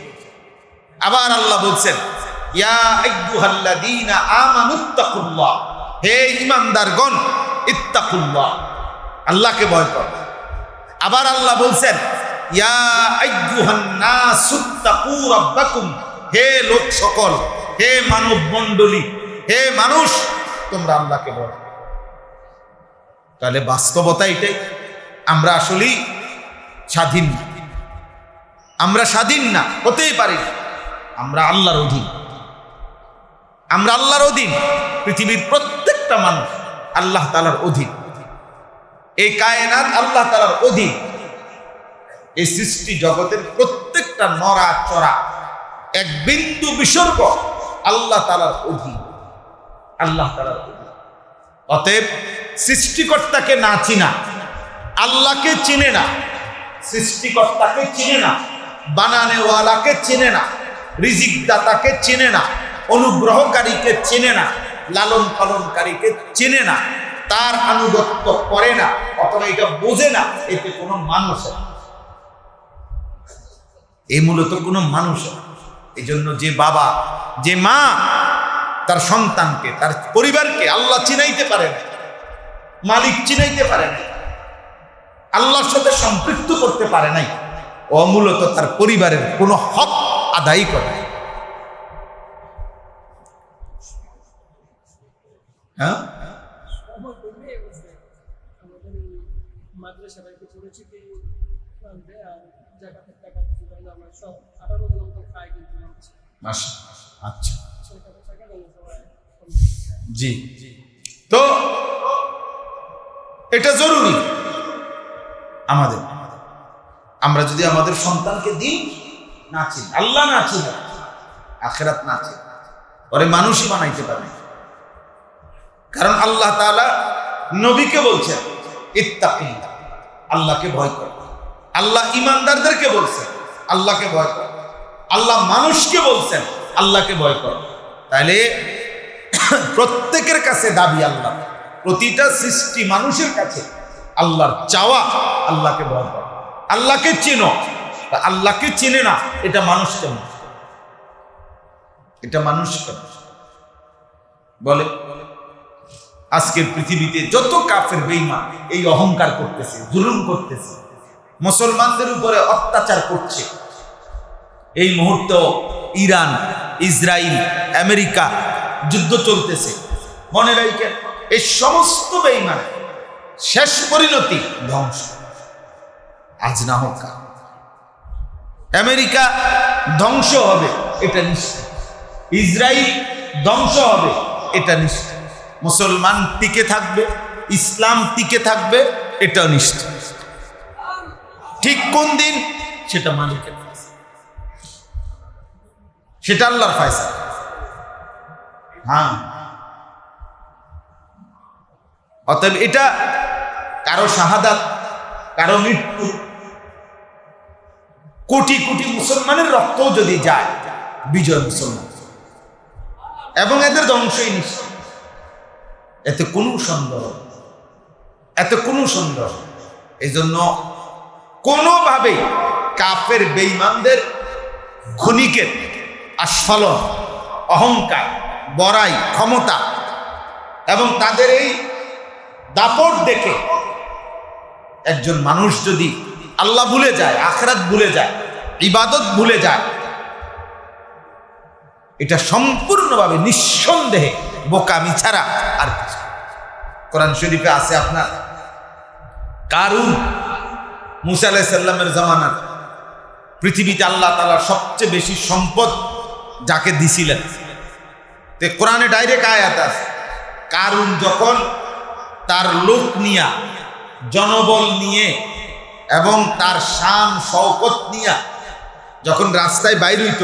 আবার আল্লাহ বলছেন ইয়া আইয়ুহাল্লাযীনা আমানুত্তাকুল্লাহ, হে ঈমানদারগণ ইত্তাকুল্লাহ, আল্লাহকে ভয় করো। আবার আল্লাহ বলছেন ইয়া আইয়ুহান নাসুত্তাকু রাব্বাকুম, হে লোক সকল, হে মানব মণ্ডলী, হে মানুষ, তোমরা আল্লাহকে বলো। তাহলে বাস্তবতা এটাই, আমরা আসলেই স্বাধীন না, আমরা স্বাধীন না, হতেই পারি না। আমরা আল্লাহর অধীন, আমরা আল্লাহর অধীন। পৃথিবীর প্রত্যেকটা মানুষ আল্লাহ তাআলার অধীন, এই কায়নাত আল্লাহ তাআলার অধীন। এই সৃষ্টি জগতের প্রত্যেকটা নড়া চড়া এক বিন্দু বিসর্গ আল্লাহ তাআলার অধীন, আল্লাহ তাআলার অধীন। অতএব সৃষ্টিকর্তাকে না চিনা আল্লাহকে চিনে না, সৃষ্টিকর্তাকে চিনে না, বানানেওয়ালাকে চিনে না, রিজিক দাতাকে চিনে না, অনুগ্রহকারীকে চিনে না, লালন পালনকারীকে চিনে না, তার আনুগত্য করে না, অথবা এটা বোঝে না, এতে কোনো মানুষ, এই মূলত কোনো মানুষ। এই জন্য যে বাবা, যে মা তার সন্তানকে, তার পরিবারকে আল্লাহ চিনাইতে পারে না, মালিক চিনাইতে পারে না, আল্লাহর সাথে সম্পৃক্ত করতে পারে নাই, ও মূলত তার পরিবারের কোনো হক আদায় করে। হ্যাঁ, আচ্ছা, জি, তো এটা জরুরি আমাদের। আমরা যদি আমাদের সন্তানকে দিন না চিনি, আল্লাহ না চিনি, আখিরাত না চিনি, ওরে মানুষই বানাইতে পারে। কারণ আল্লাহ তাআলা নবীকে বলছেন ইত্তাকিল্লাহ, আল্লাহকে ভয় কর। আল্লাহ ইমানদারদেরকে বলছেন আল্লাহকে ভয় কর। আল্লাহ মানুষকে বলছেন আল্লাহকে ভয় কর। তাইলে প্রত্যেকের কাছে দাবি আল্লাহ, প্রতিটা সৃষ্টি মানুষের কাছে আল্লাহর চাওয়া আল্লাহকে ভয় কর, আল্লাহকে চিনো। আল্লাহকে চিনে না, এটা মানুষ কেন, এটা মানুষ কেন বলে? আজকের পৃথিবীতে যত কাফের বেঈমান এই অহংকার করতেছে, জুলুম করতেছে, মুসলমানদের উপরে অত্যাচার করছে। এই মুহূর্তে ইরান, ইসরায়েল, আমেরিকা যুদ্ধ চলতেছে। মনে রাখেন, এই সমস্ত বেঈমান শেষ পরিণতি ধ্বংস। আজ না হোক কাল আমেরিকা ধ্বংস হবে, এটা নিশ্চিত। ইসরায়েল ধ্বংস হবে, এটা নিশ্চিত। মুসলমান টিকে থাকবে, ইসলাম টিকে থাকবে, এটাও নিশ্চিত। ঠিক কোন দিন সেটা মালিকের ফয়সালা, সেটা আল্লাহর ফয়সালা। হ্যাঁ, অতএব এটা কারো শাহাদাত, কারো মৃত্যু, কোটি কোটি মুসলমানের রক্তও যদি যায়, বিজয় মুসলমান, এবং এদের ধ্বংসই নিশ্চিত। এতে কোনো সন্দেহ, এতে কোনো সন্দেহ। এই জন্য কোনোভাবেই কাফের বেঈমানদের ক্ষণিকের আস্ফালন, অহংকার, বড়াই, ক্ষমতা এবং তাদের এই দাপট দেখে একজন মানুষ যদি আল্লাহ ভুলে যায়, আখিরাত ভুলে যায়, ইবাদত ভুলে যায়, এটা সম্পূর্ণভাবে নিঃসন্দেহে বোকামি ছাড়া আর কিছু। কোরআন শরীফে আছে আপনার কারুন, মুসা আলাইহিস সালামের জামানার পৃথিবীতে আল্লাহ তাআলা সবচেয়ে বেশি সম্পদ যাকে দিছিলেন, তে কোরআনে ডাইরেক্ট আয়াত আছে, কারুন যখন তার লোক নিয়া, জনবল নিয়ে এবং তার শান শওকত নিয়া যখন রাস্তায় বাইর হইত,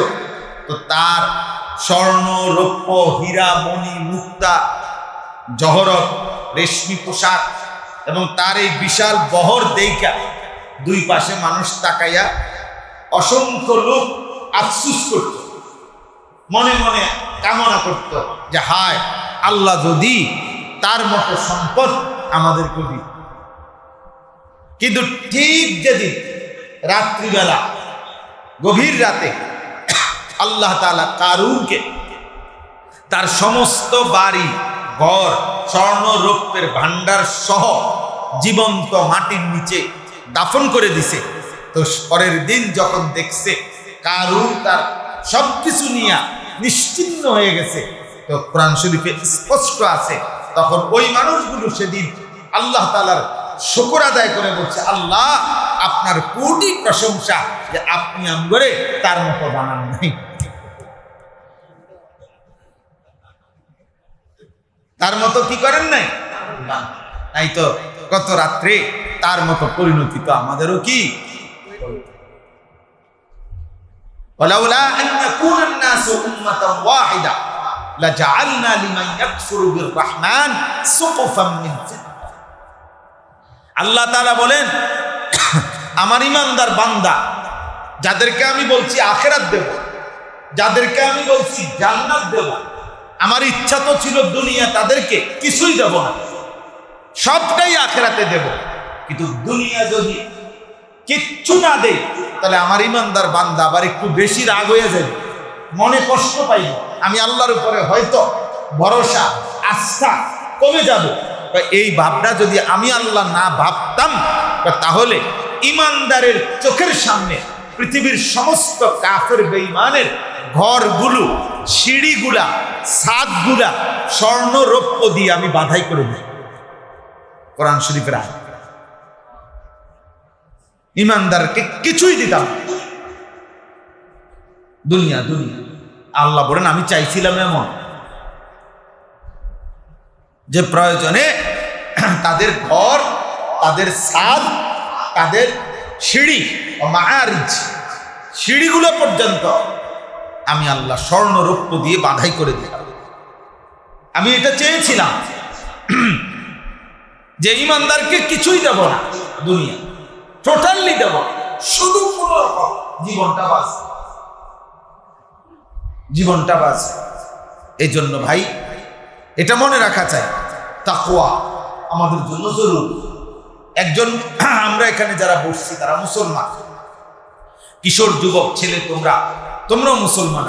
তো তার স্বর্ণ, রৌপ্য, হীরা, মণি, মুক্তা, জহরত, রেশমি পোশাক এবং তার এই বিশাল বহর দেইকা দুই পাশে মানুষ তাকাইয়া অসংখ্য লোক আফসুস করত, মনে মনে কামনা করত যে হায় আল্লাহ যদি তার মতো সম্পদ আমাদেরকে দিত। কিন্তু ঠিক যেদিন রাত্রিবেলা, গভীর রাতে আল্লাহ তাআলা কারুনকে তার সমস্ত বাড়ি ঘর, স্বর্ণ রৌপ্যের ভান্ডার সহ জীবন্ত মাটির নিচে দাফন করে দিছে, তো পরের দিন যখন দেখছে কারুন তার সবকিছু নিয়ে নিশ্চিন্ন হয়ে গেছে, তো কোরআন শরীফে স্পষ্ট আছে, তখন ওই মানুষগুলো সেদিন আল্লাহ তাআলার শুকর আদায় করে বলছে, আল্লাহ আপনার কোটি প্রশংসা যে আপনি আমগরে তার মতো বানান নাই, তার মতো কি করেন নাই, তাই তো গত রাত্রে তার মতো পরিণতি তো আমাদেরও কি। ওয়ালাউলা আন ইয়াকুনা আন-নাসু উম্মাতান ওয়াহিদা লাজআলনা লিমান ইয়াকফুরু বির-রাহমান সুকুফাম মিন ফিদ্দা। আল্লাহ তাআলা বলেন, আমার ঈমানদার বান্দা যাদেরকে আমি বলছি আখিরাত দেব, যাদেরকে আমি বলছি জান্নাত দেব, আমার ইচ্ছা তো ছিল দুনিয়া তাদেরকে কিছুই দেব না, সবটাই আখিরাতে দেব, কিন্তু দুনিয়া যদি কিচ্ছু না দেয় তাহলে আমার ঈমানদার বান্দা আবার একটু বেশি রাগ হয়ে যাবে, মনে কষ্ট পাইব, আমি আল্লাহর উপরে হয়তো ভরসা আস্থা কমে যাব। এই ভাবনা যদি আমি আল্লাহ না ভাবতাম তাহলে ঈমানদারের চোখের সামনে পৃথিবীর সমস্ত কাফের বেঈমানের ঘরগুলো, সিঁড়িগুলা, ছাদগুলা স্বর্ণ রৌপ্য দিয়ে আমি বাধাই করে দিই। কোরআন শরীফের আয়াত। ঈমানদারকে কিছুই দিতাম দুনিয়া দুনিয়া। আল্লাহ বলেন, আমি চাইছিলাম এমন যে প্রয়োজনে তাদের ঘর, তাদের ছাদ, তাদের সিঁড়ি, মাআরিজ, সিঁড়িগুলো পর্যন্ত আমি আল্লাহ স্বর্ণ রৌপ্য দিয়ে বাধাই করে দিলাম। আমি এটা চেয়েছিলাম যে ঈমানদারকে কিছুই দেব না দুনিয়া, টোটালি দেব, শুধু কোনো রকম জীবনটা বাঁচ, জীবনটা বাঁচ। এই জন্য ভাই এটা মনে রাখা চাই, তাকওয়া আমাদের জন্য জরুরি। একজন আমরা এখানে যারা বসছি তারা মুসলমান, কিশোর যুবক ছেলে, তোমরাও মুসলমান।